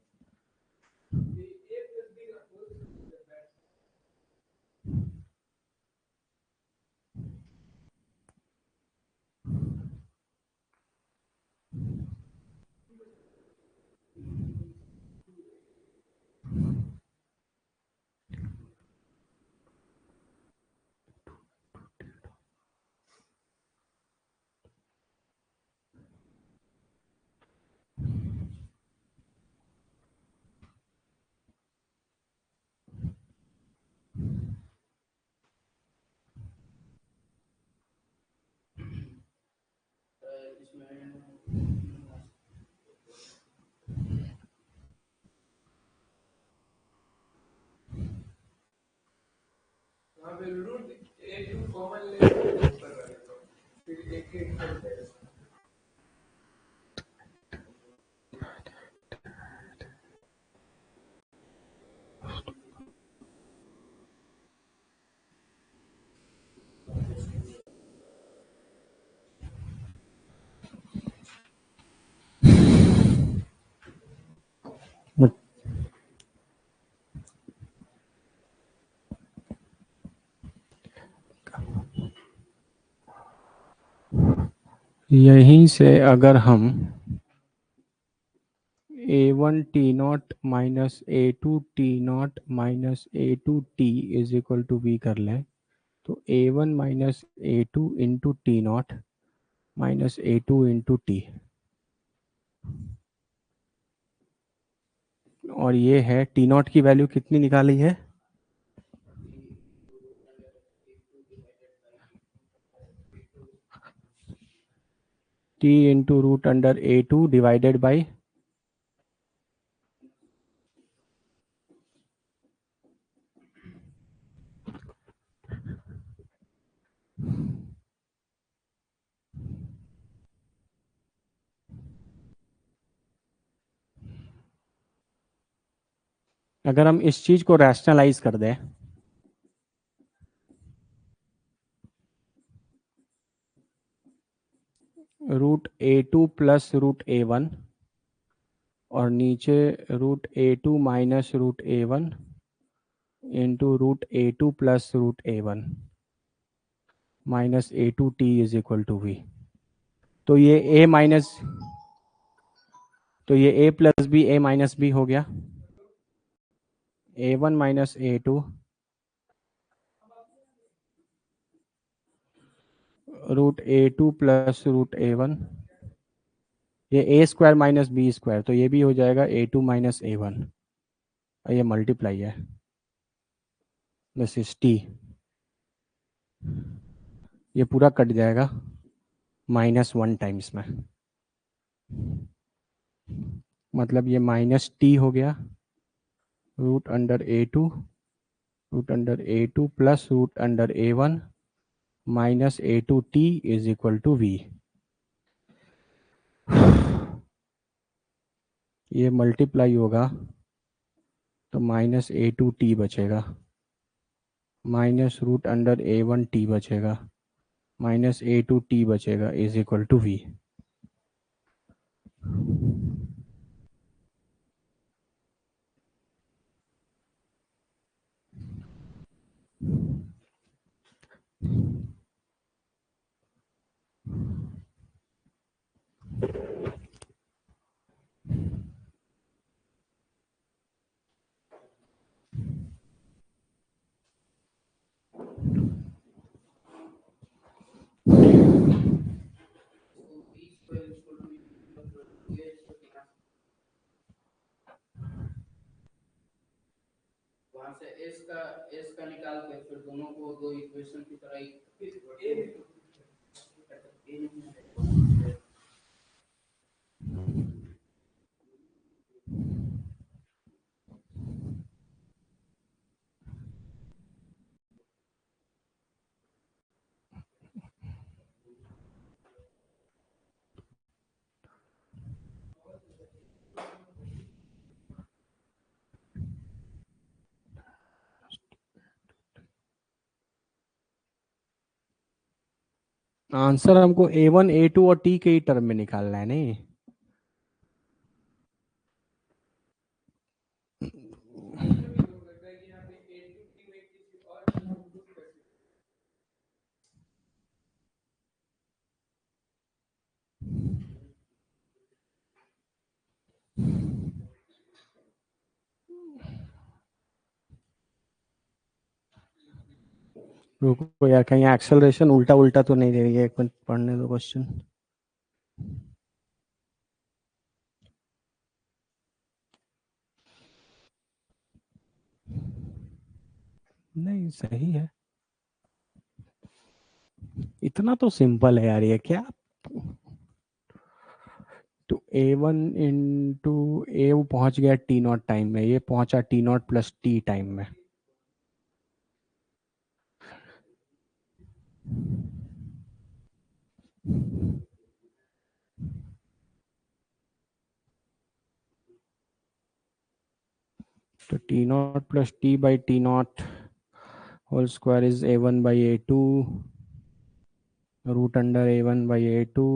यहीं से अगर हम A one T naught minus A two T naught minus A two T is equal to V कर लें, तो A one minus A two into T naught minus A two into T, और ये है टी नॉट की value कितनी निकाली है? T into root under A two divided by अगर हम इस चीज को रैशनलाइज कर दें, रूट ए टू प्लस रूट ए वन और नीचे root A two minus root A one into root A two plus root A one minus A two T is equal to v. तो ये ए माइनस, तो ये a plus b a minus b हो गया, ए one minus ए two root ए two plus root ए one, ये a square minus b square, तो ये भी हो जाएगा a two minus a one, और ये मल्टीप्लाई है, दिस इज टी, ये पूरा कट जाएगा माइनस वन टाइम्स में, मतलब ये माइनस टी हो गया root under A two plus root under A one minus A two T is equal to v. ये मल्टीप्लाई होगा तो माइनस ए टू टी बचेगा, माइनस रूट अंडर ए वन टी बचेगा, माइनस ए टू टी बचेगा is equal to v. Answer हमको A1 A2 और T के ही term में निकालना है नहीं। रुको यार, कहीं एक्सेलरेशन उल्टा उल्टा तो नहीं दे रही है, एक मिनट पढ़ने दो क्वेश्चन। नहीं सही है, इतना तो सिंपल है यार, ये क्या। तो A1 इंटू ए, वो पहुंच गया T0 टाइम में, ये पहुंचा T0 प्लस टी टाइम में। तो T0 plus T by T0 whole square is A1 by A2 root under A1 by A2।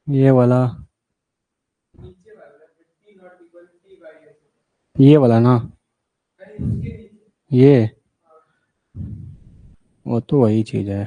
ये वाला, ये वाला ना, ये वो तो वही चीज है।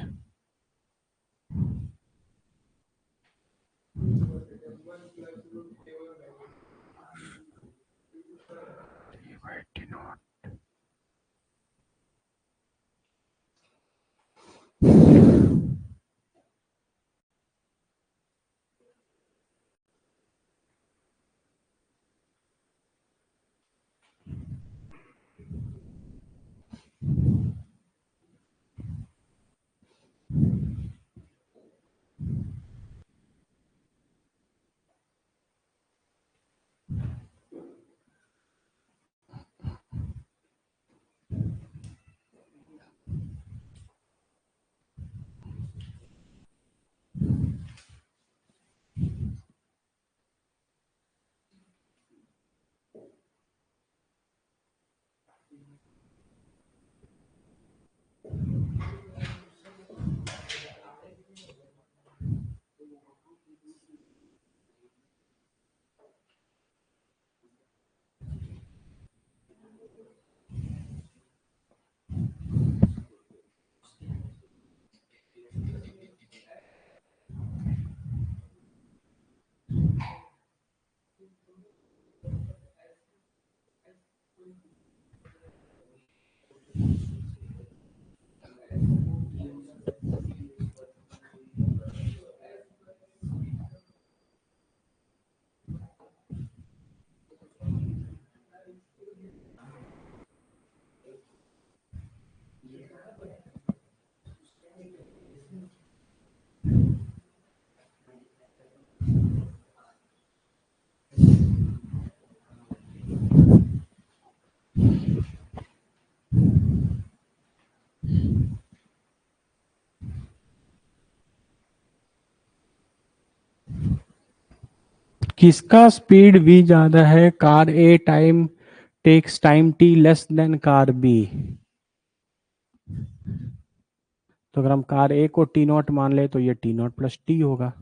किसका स्पीड v ज्यादा है, car A time takes time t less than car B. तो अगर हम कार ए को T0 मान ले तो ये T0 प्लस टी होगा।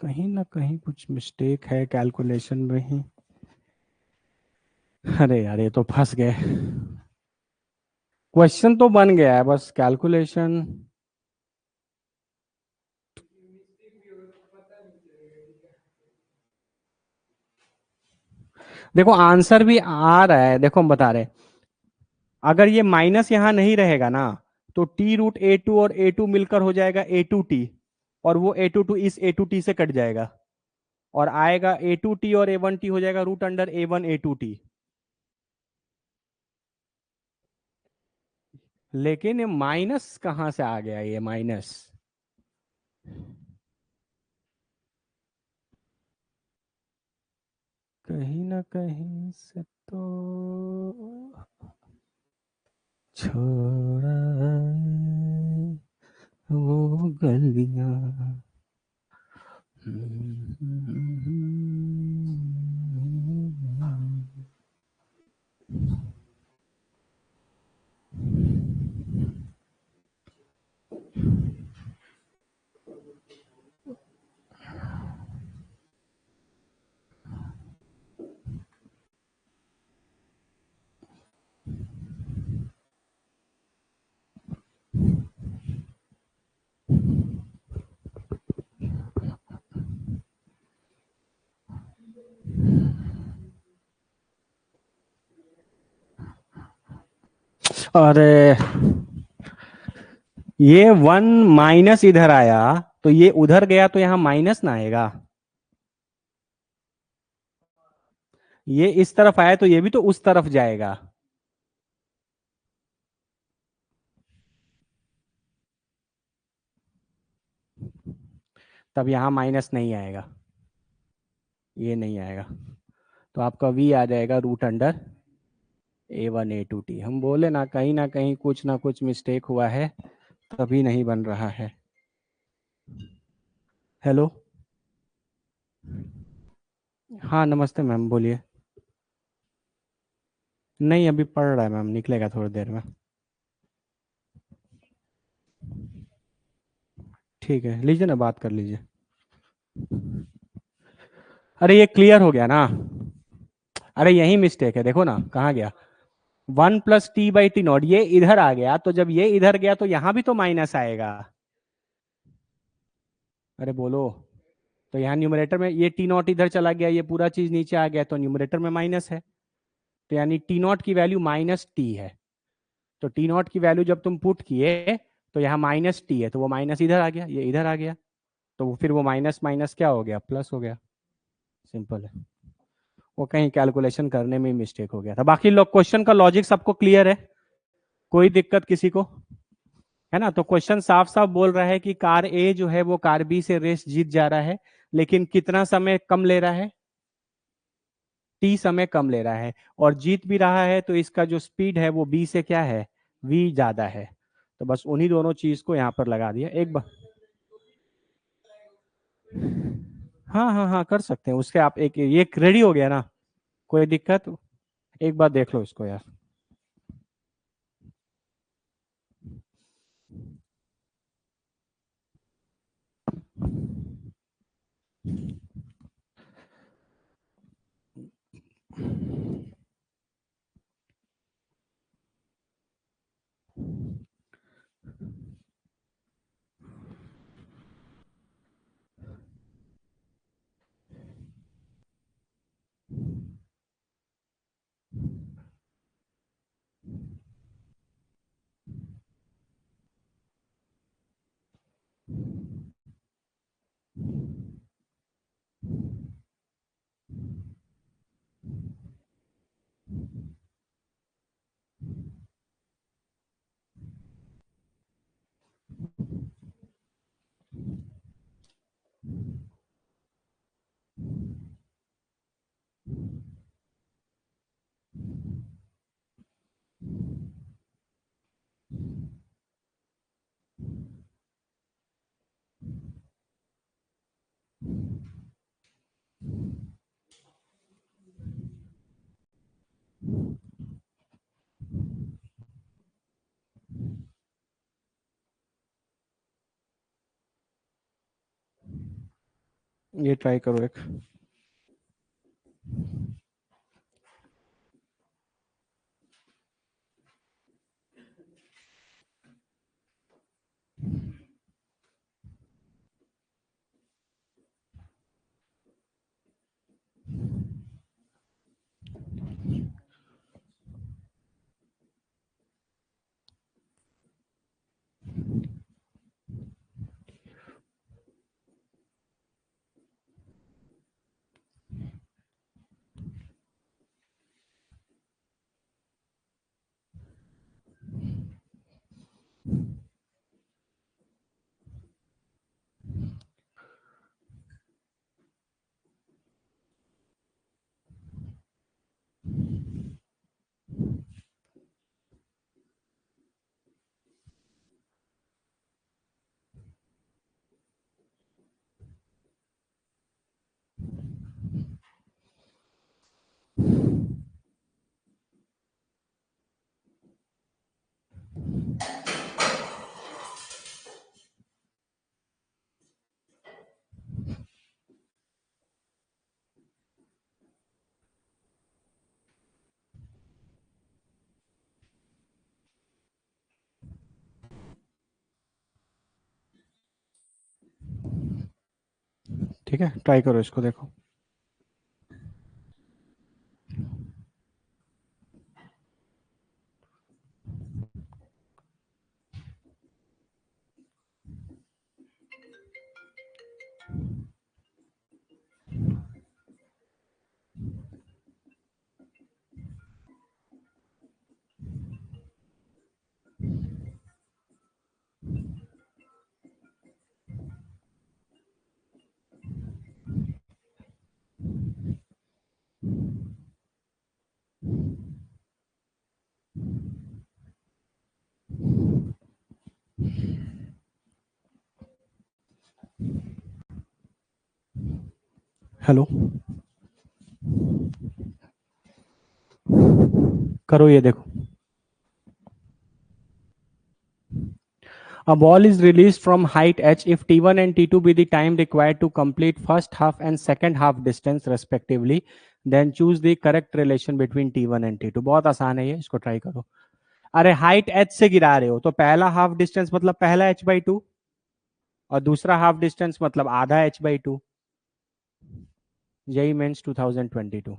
कहीं ना कहीं कुछ मिस्टेक है कैलकुलेशन में ही। अरे यार ये तो फंस गए। क्वेश्चन तो बन गया है, बस कैलकुलेशन। देखो आंसर भी आ रहा है, देखो हम बता रहे हैं। अगर ये माइनस यहां नहीं रहेगा ना, तो टी रूट ए टू और ए टू मिलकर हो जाएगा ए टू टी, और वो ए टू टू इस ए टू टी से कट जाएगा, और आएगा ए टू टी और ए वन टी हो जाएगा रूट अंडर ए वन ए टू टी। लेकिन ये माइनस कहां से आ गया, ये माइनस? कहीं ना कहीं से तो छोड़ा है वो गलियां। अरे ये वन माइनस इधर आया, तो ये उधर गया तो यहां माइनस ना आएगा। ये इस तरफ आया तो ये भी तो उस तरफ जाएगा। तब यहां माइनस नहीं आएगा, ये नहीं आएगा। तो आपका वी आ जाएगा रूट अंडर ए वन ए टू टी। हम बोले ना कहीं कुछ ना कुछ मिस्टेक हुआ है, तभी नहीं बन रहा है। हेलो। हाँ नमस्ते मैम, बोलिए। नहीं अभी पढ़ रहा है मैम, निकलेगा थोड़ी देर में। ठीक है, लीजिए ना, बात कर लीजिए। अरे ये क्लियर हो गया ना? अरे यही मिस्टेक है, देखो ना कहाँ गया। One plus T by T naught, ये इधर आ गया, तो जब ये इधर गया तो यहां भी तो माइनस आएगा। अरे बोलो। तो यहाँ न्यूमरेटर में ये टी नॉट इधर चला गया, ये पूरा चीज नीचे आ गया, तो न्यूमरेटर में माइनस है। तो यानी टी नॉट की वैल्यू माइनस टी है। तो टी नॉट की वैल्यू जब तुम पुट किए, तो यहाँ माइनस टी है, तो वो माइनस इधर आ गया, ये इधर आ गया। तो फिर वो माइनस माइनस क्या हो गया, प्लस हो गया। सिंपल है। वो कहीं कैलकुलेशन करने में मिस्टेक हो गया था। बाकी लोग क्वेश्चन का लॉजिक सबको क्लियर है? कोई दिक्कत किसी को? है ना? तो क्वेश्चन साफ साफ बोल रहा है कि कार ए जो है वो कार बी से रेस जीत जा रहा है, लेकिन कितना समय कम ले रहा है? टी समय कम ले रहा है, और जीत भी रहा है, तो इसका जो स्पीड है वो बी से क्या है, वी ज्यादा है। तो बस उन्हीं दोनों चीज को यहाँ पर लगा दिया एक बार। हाँ हाँ हाँ कर सकते हैं उसके, आप एक ये रेडी हो गया ना? कोई दिक्कत? एक बार देख लो इसको यार। ये ट्राई करो एक। ठीक है, ट्राई करो इसको, देखो। हेलो, करो ये, देखो। A ball is released from height h if t1 and t2 be the time required to complete first half and second half distance respectively. Then choose the correct relation between t1 and t2. बहुत आसान है ये, इसको try करो। अरे height h से गिरा रहे हो तो पहला हाफ डिस्टेंस मतलब पहला h/2 और दूसरा हाफ डिस्टेंस मतलब आधा h/2। यही मेंस 2022।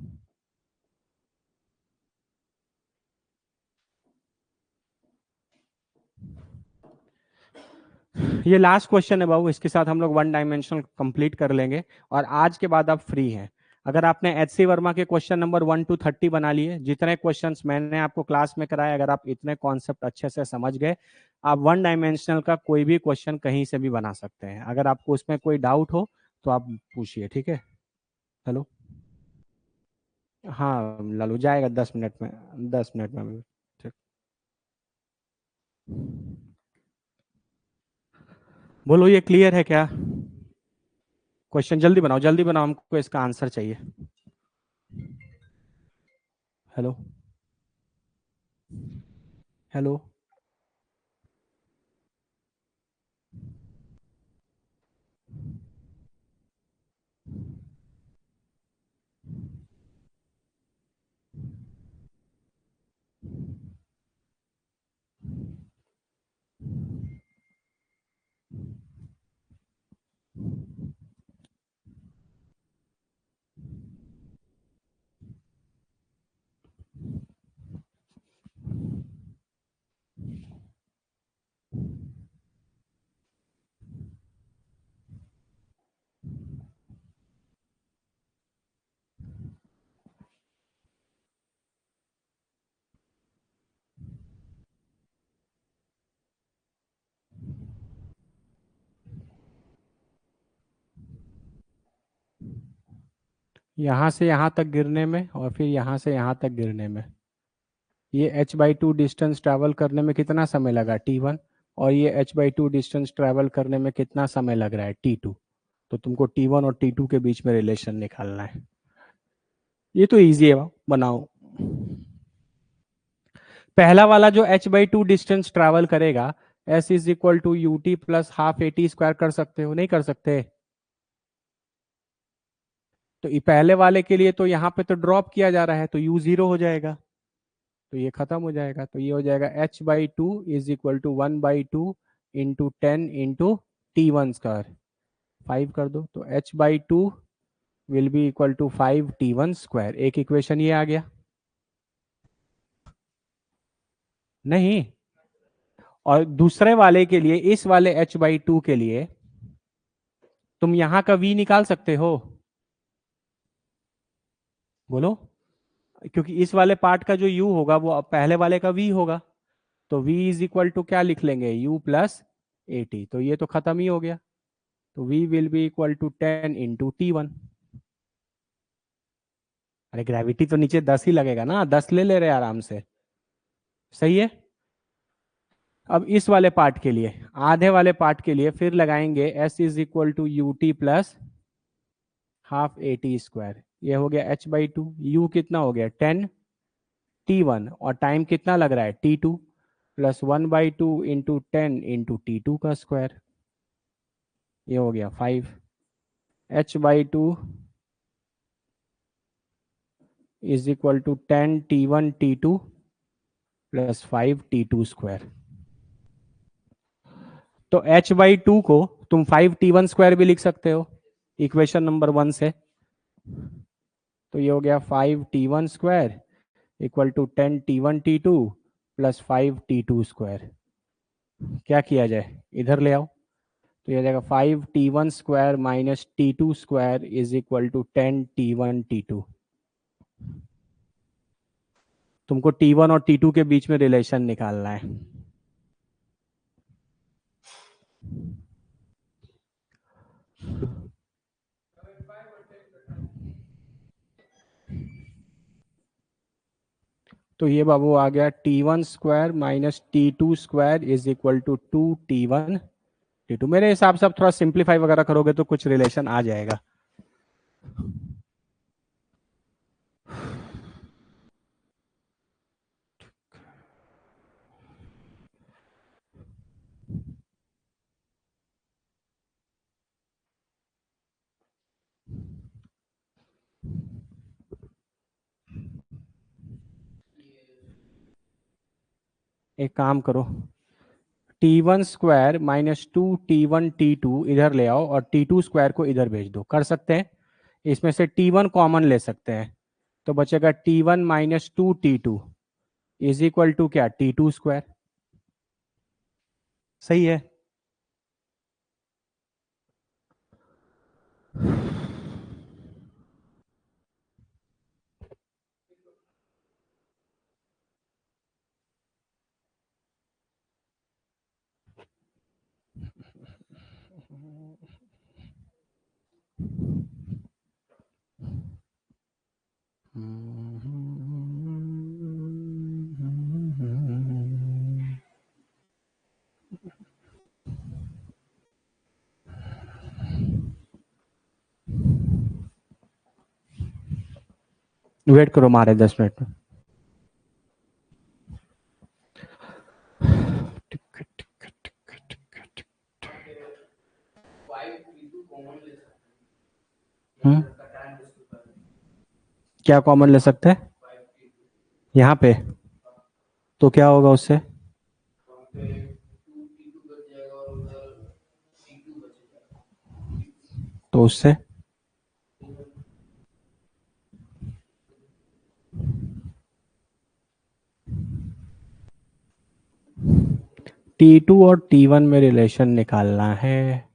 ये लास्ट क्वेश्चन है बाबू, इसके साथ हम लोग वन डायमेंशनल कंप्लीट कर लेंगे और आज के बाद आप फ्री हैं। अगर आपने एच सी वर्मा के क्वेश्चन नंबर 1 to 30 बना लिए, जितने क्वेश्चंस मैंने आपको क्लास में कराए, अगर आप इतने कॉन्सेप्ट अच्छे से समझ गए, आप वन डायमेंशनल का कोई भी क्वेश्चन कहीं से भी बना सकते हैं। अगर आपको उसमें कोई डाउट हो तो आप पूछिए, ठीक है। हेलो। हाँ लालू, जाएगा 10 मिनट में, 10 मिनट में। ठीक। बोलो, ये क्लियर है क्या? क्वेश्चन जल्दी बनाओ, जल्दी बनाओ, हमको इसका आंसर चाहिए। हेलो। हेलो। यहाँ से यहाँ तक गिरने में और फिर यहाँ से यहाँ तक गिरने में, ये h/2 डिस्टेंस ट्रैवल करने में कितना समय लगा, t1। और ये h/2 डिस्टेंस ट्रैवल करने में कितना समय लग रहा है, t2। तो तुमको t1 और t2 के बीच में रिलेशन निकालना है। ये तो इजी है, बनाओ। पहला वाला जो h/2 डिस्टेंस ट्रैवल करेगा, s = ut + ½ at² कर सकते हो, नहीं कर सकते? तो ये पहले वाले के लिए तो यहाँ पे तो ड्रॉप किया जा रहा है, तो u 0 हो जाएगा, तो ये खत्म हो जाएगा। तो ये हो जाएगा h/2 is equal to 1/2 into 10 into T1 square. 5 कर दो, तो h/2 will be equal to 5T1 square. एक इक्वेशन ये आ गया। नहीं, और दूसरे वाले के लिए, इस वाले h/2 के लिए तुम यहां का v निकाल सकते हो, बोलो। क्योंकि इस वाले पार्ट का जो u होगा वो पहले वाले का v होगा, तो v इज इक्वल टू क्या लिख लेंगे, u प्लस 80। तो ये तो खत्म ही हो गया, तो v will be equal to 10 into T1। अरे ग्रेविटी तो नीचे 10 ही लगेगा ना, 10 ले ले रहे आराम से, सही है। अब इस वाले पार्ट के लिए, आधे वाले पार्ट के लिए फिर लगाएंगे s is equal to U T plus half AT square. ये हो गया h/2, u कितना हो गया 10 T1, और टाइम कितना लग रहा है T2, plus 1/2 into 10 into T2 का स्क्वायर। ये हो गया 5 h/2 is equal to 10 T1 T2 plus 5 T2 square. तो h/2 को तुम 5T1 स्क्वायर भी लिख सकते हो इक्वेशन नंबर 1 से। तो ये हो गया 5T1 square equal to 10 T1 T2 plus 5 T2 square. क्या किया जाए, इधर ले आओ, तो ये आ जाएगा 5T1 square minus T2 square is equal to 10 T1 T2। तुमको T1 और T2 के बीच में रिलेशन निकालना है। तो ये बाबू आ गया T1 square minus T2 square is equal to 2T1 T2। मेरे हिसाब से आप थोड़ा सिंप्लीफाई वगैरह करोगे तो कुछ रिलेशन आ जाएगा। एक काम करो, T1 square minus 2T1 T2 इधर ले आओ और T2 स्क्वायर को इधर भेज दो, कर सकते हैं। इसमें से T1 कॉमन ले सकते हैं, तो बचेगा T1 minus 2T2 is equal to क्या, T2 स्क्वायर। सही है। वेट करो मारे 10 मिनट में। हम्म, क्या कॉमन ले सकते हैं यहाँ पे, तो क्या होगा उससे, तो उससे T2 और T1 में रिलेशन निकालना है।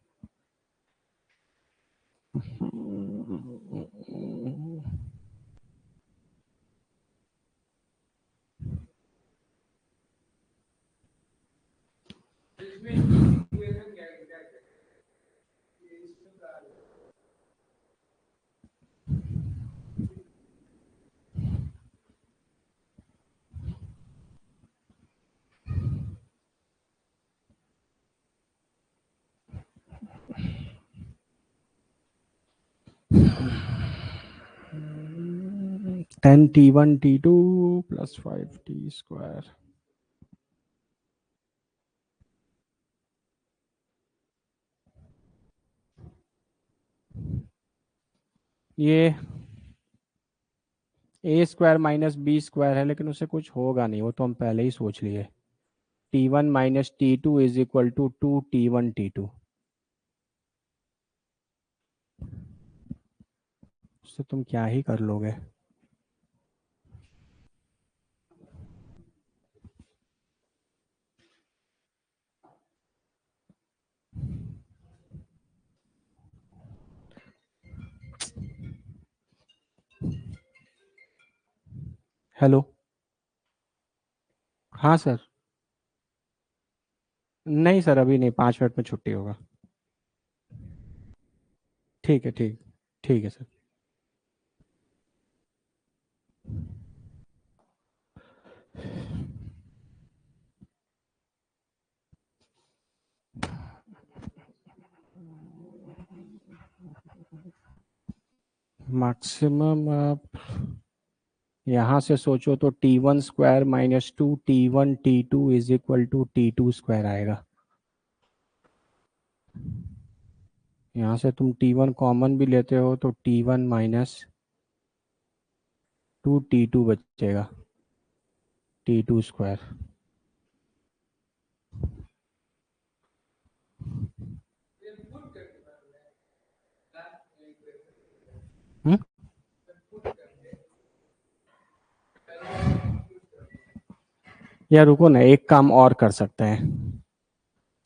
10T1 T2 plus 5T square. ये a square minus b square है, लेकिन उससे कुछ होगा नहीं, वो तो हम पहले ही सोच लिए। T1 minus T2 is equal to 2T1 T2। उससे तुम क्या ही कर लोगे। हेलो। हाँ सर। नहीं सर, अभी नहीं, 5 मिनट में छुट्टी होगा। ठीक है, ठीक। ठीक है सर। मैक्सिमम आप यहाँ से सोचो तो T1 square minus 2T1 T2 is equal to T2 square आएगा। यहाँ से तुम T1 कॉमन भी लेते हो तो T1 माइनस 2T2 बचेगा, T2 स्क्वायर। हम्म। या रुको ना, एक काम और कर सकते हैं,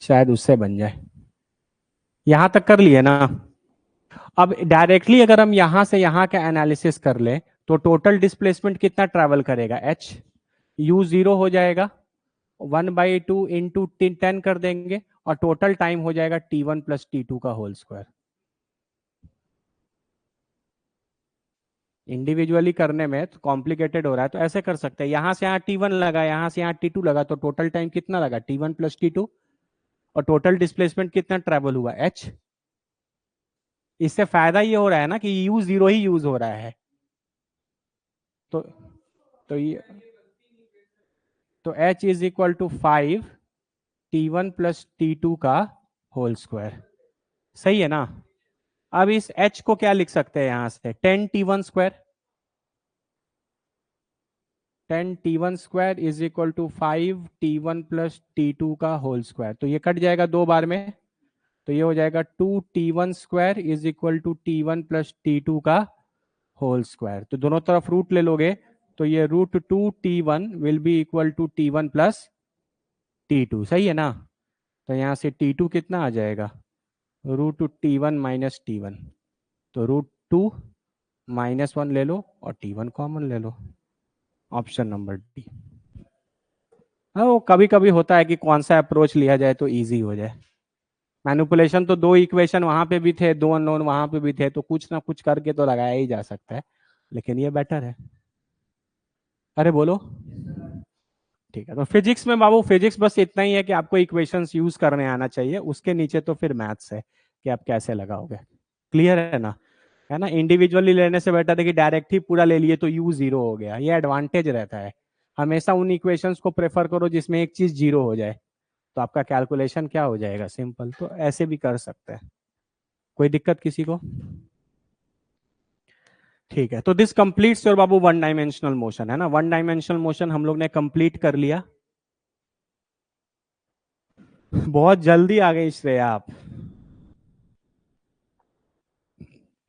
शायद उससे बन जाए। यहाँ तक कर लिए ना। अब डायरेक्टली अगर हम यहाँ से यहाँ का एनालिसिस कर ले तो टोटल डिस्प्लेसमेंट कितना ट्रैवल करेगा, एच। यू जीरो हो जाएगा, 1/2 × 10 कर देंगे, और टोटल टाइम हो जाएगा T1 प्लस T2 का होल स्क्वायर। इंडिविजुअली करने में तो कॉम्प्लिकेटेड हो रहा है, तो ऐसे कर सकते हैं, यहां से यहाँ T1 लगा, यहां से यहाँ T2 लगा, तो टोटल टाइम कितना लगा, T1 प्लस T2। और टोटल डिस्प्लेसमेंट कितना ट्रेवल हुआ, एच। इससे फायदा ये हो रहा है ना कि यू जीरो ही यूज हो रहा है। तो तो ये तो h is equal to 5T1 plus T2 का होल स्क्वायर। सही है ना। अब इस एच को क्या लिख सकते हैं, यहां से 10T1 square. 10T1 square is equal to 5T1 plus T2 का होल स्क्वायर। तो ये कट जाएगा 2 बार में, तो ये हो जाएगा 2T1 square is equal to T1 plus T2 का होल स्क्वायर। तो दोनों तरफ रूट ले लोगे, तो ये √2T1 will be equal to T1 plus T2। सही है ना। तो यहाँ से T2 कितना आ जाएगा, √2T1 माइनस T1। तो √2 - 1 ले लो और T1 कॉमन ले लो। Option number D. हाँ, वो कभी कभी होता है कि कौन सा अप्रोच लिया जाए तो इजी हो जाए। मैनिपुलेशन तो 2 इक्वेशन वहां पे भी थे, 2 अननोन वहां पे भी थे, तो कुछ ना कुछ करके तो लगाया ही जा सकता है, लेकिन ये बेटर है। अरे बोलो। ठीक है, तो फिजिक्स में बाबू, फिजिक्स बस इतना ही है कि आपको इक्वेशंस यूज करने आना चाहिए, उसके नीचे तो फिर मैथ्स है कि आप कैसे लगाओगे। क्लियर है ना। है ना, इंडिविजुअली लेने से बेटर है कि डायरेक्ट ही पूरा ले लिए तो यू जीरो हो गया, ये एडवांटेज रहता है। हमेशा उन इक्वेशंस को प्रेफर करो जिसमें एक चीज जीरो हो जाए, तो आपका कैलकुलेशन क्या हो जाएगा, सिंपल। तो ऐसे भी कर सकते हैं, कोई दिक्कत किसी को। ठीक है, तो this completes your Babu 1 dimensional motion, है ना। 1 डायमेंशनल मोशन हम लोग ने कंप्लीट कर लिया। बहुत जल्दी आ गई श्रेया आप।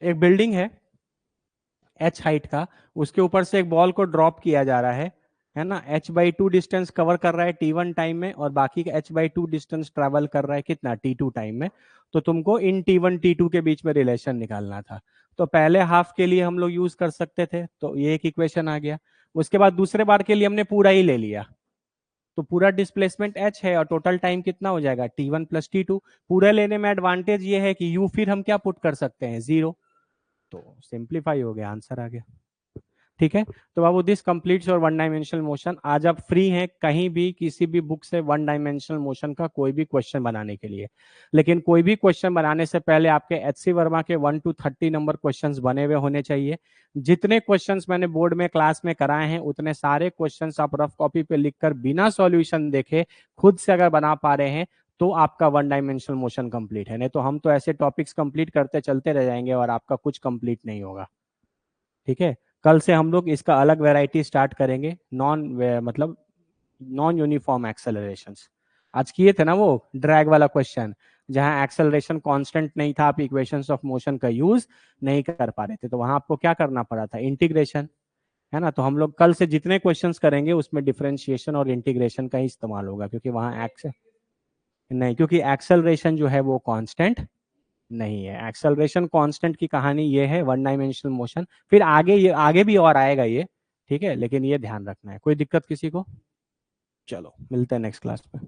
एक बिल्डिंग है हाइट का, उसके ऊपर से एक बॉल को ड्रॉप किया जा रहा है ना। h/2 डिस्टेंस कवर कर रहा है T1 टाइम में, और बाकी का h/2 डिस्टेंस ट्रेवल कर रहा है कितना, T2 टाइम में। तो तुमको इन T1 T2 के बीच में रिलेशन निकालना था। तो पहले हाफ के लिए हम लोग यूज कर सकते थे, तो ये एक इक्वेशन आ गया। उसके बाद दूसरे बार के लिए हमने पूरा ही ले लिया, तो पूरा डिस्प्लेसमेंट h है और टोटल टाइम कितना हो जाएगा, T1 प्लस T2। पूरे लेने में एडवांटेज ये है कि u फिर हम क्या पुट कर सकते हैं, 0। तो सिंप्लीफाई हो गया, आंसर आ गया। ठीक है, तो बाबू this completes your 1 dimensional motion. आज आप फ्री हैं कहीं भी किसी भी बुक से 1 डायमेंशनल मोशन का कोई भी क्वेश्चन बनाने के लिए। लेकिन कोई भी क्वेश्चन बनाने से पहले आपके HC वर्मा के 1 to 30 नंबर क्वेश्चंस बने हुए होने चाहिए। जितने क्वेश्चंस मैंने बोर्ड में क्लास में कराए हैं उतने सारे क्वेश्चंस आप रफ कॉपी पे लिखकर बिना सॉल्यूशन देखे खुद से अगर बना पा रहे हैं तो आपका वन डायमेंशनल मोशन कंप्लीट है, नहीं तो हम तो ऐसे टॉपिक्स कंप्लीट करते चलते रह जाएंगे और आपका कुछ कंप्लीट नहीं होगा। ठीक है, कल से हम लोग इसका अलग वैरायटी स्टार्ट करेंगे, मतलब नॉन यूनिफॉर्म एक्सेलरेशंस। आज किए थे ना वो ड्रैग वाला क्वेश्चन, जहां एक्सेलरेशन कांस्टेंट नहीं था, आप इक्वेशंस ऑफ मोशन का यूज नहीं कर पा रहे थे, तो वहां आपको क्या करना पड़ा था, इंटीग्रेशन, है ना। तो हम लोग कल से जितने क्वेश्चंस करेंगे उसमें डिफरेंशिएशन और इंटीग्रेशन का ही इस्तेमाल होगा, क्योंकि वहां नहीं, क्योंकि एक्सेलरेशन जो है वो कांस्टेंट नहीं है। एक्सेलरेशन कांस्टेंट की कहानी ये है वन डायमेंशनल मोशन, फिर आगे ये आगे भी और आएगा ये, ठीक है, लेकिन ये ध्यान रखना है। कोई दिक्कत किसी को? चलो मिलते हैं नेक्स्ट क्लास में।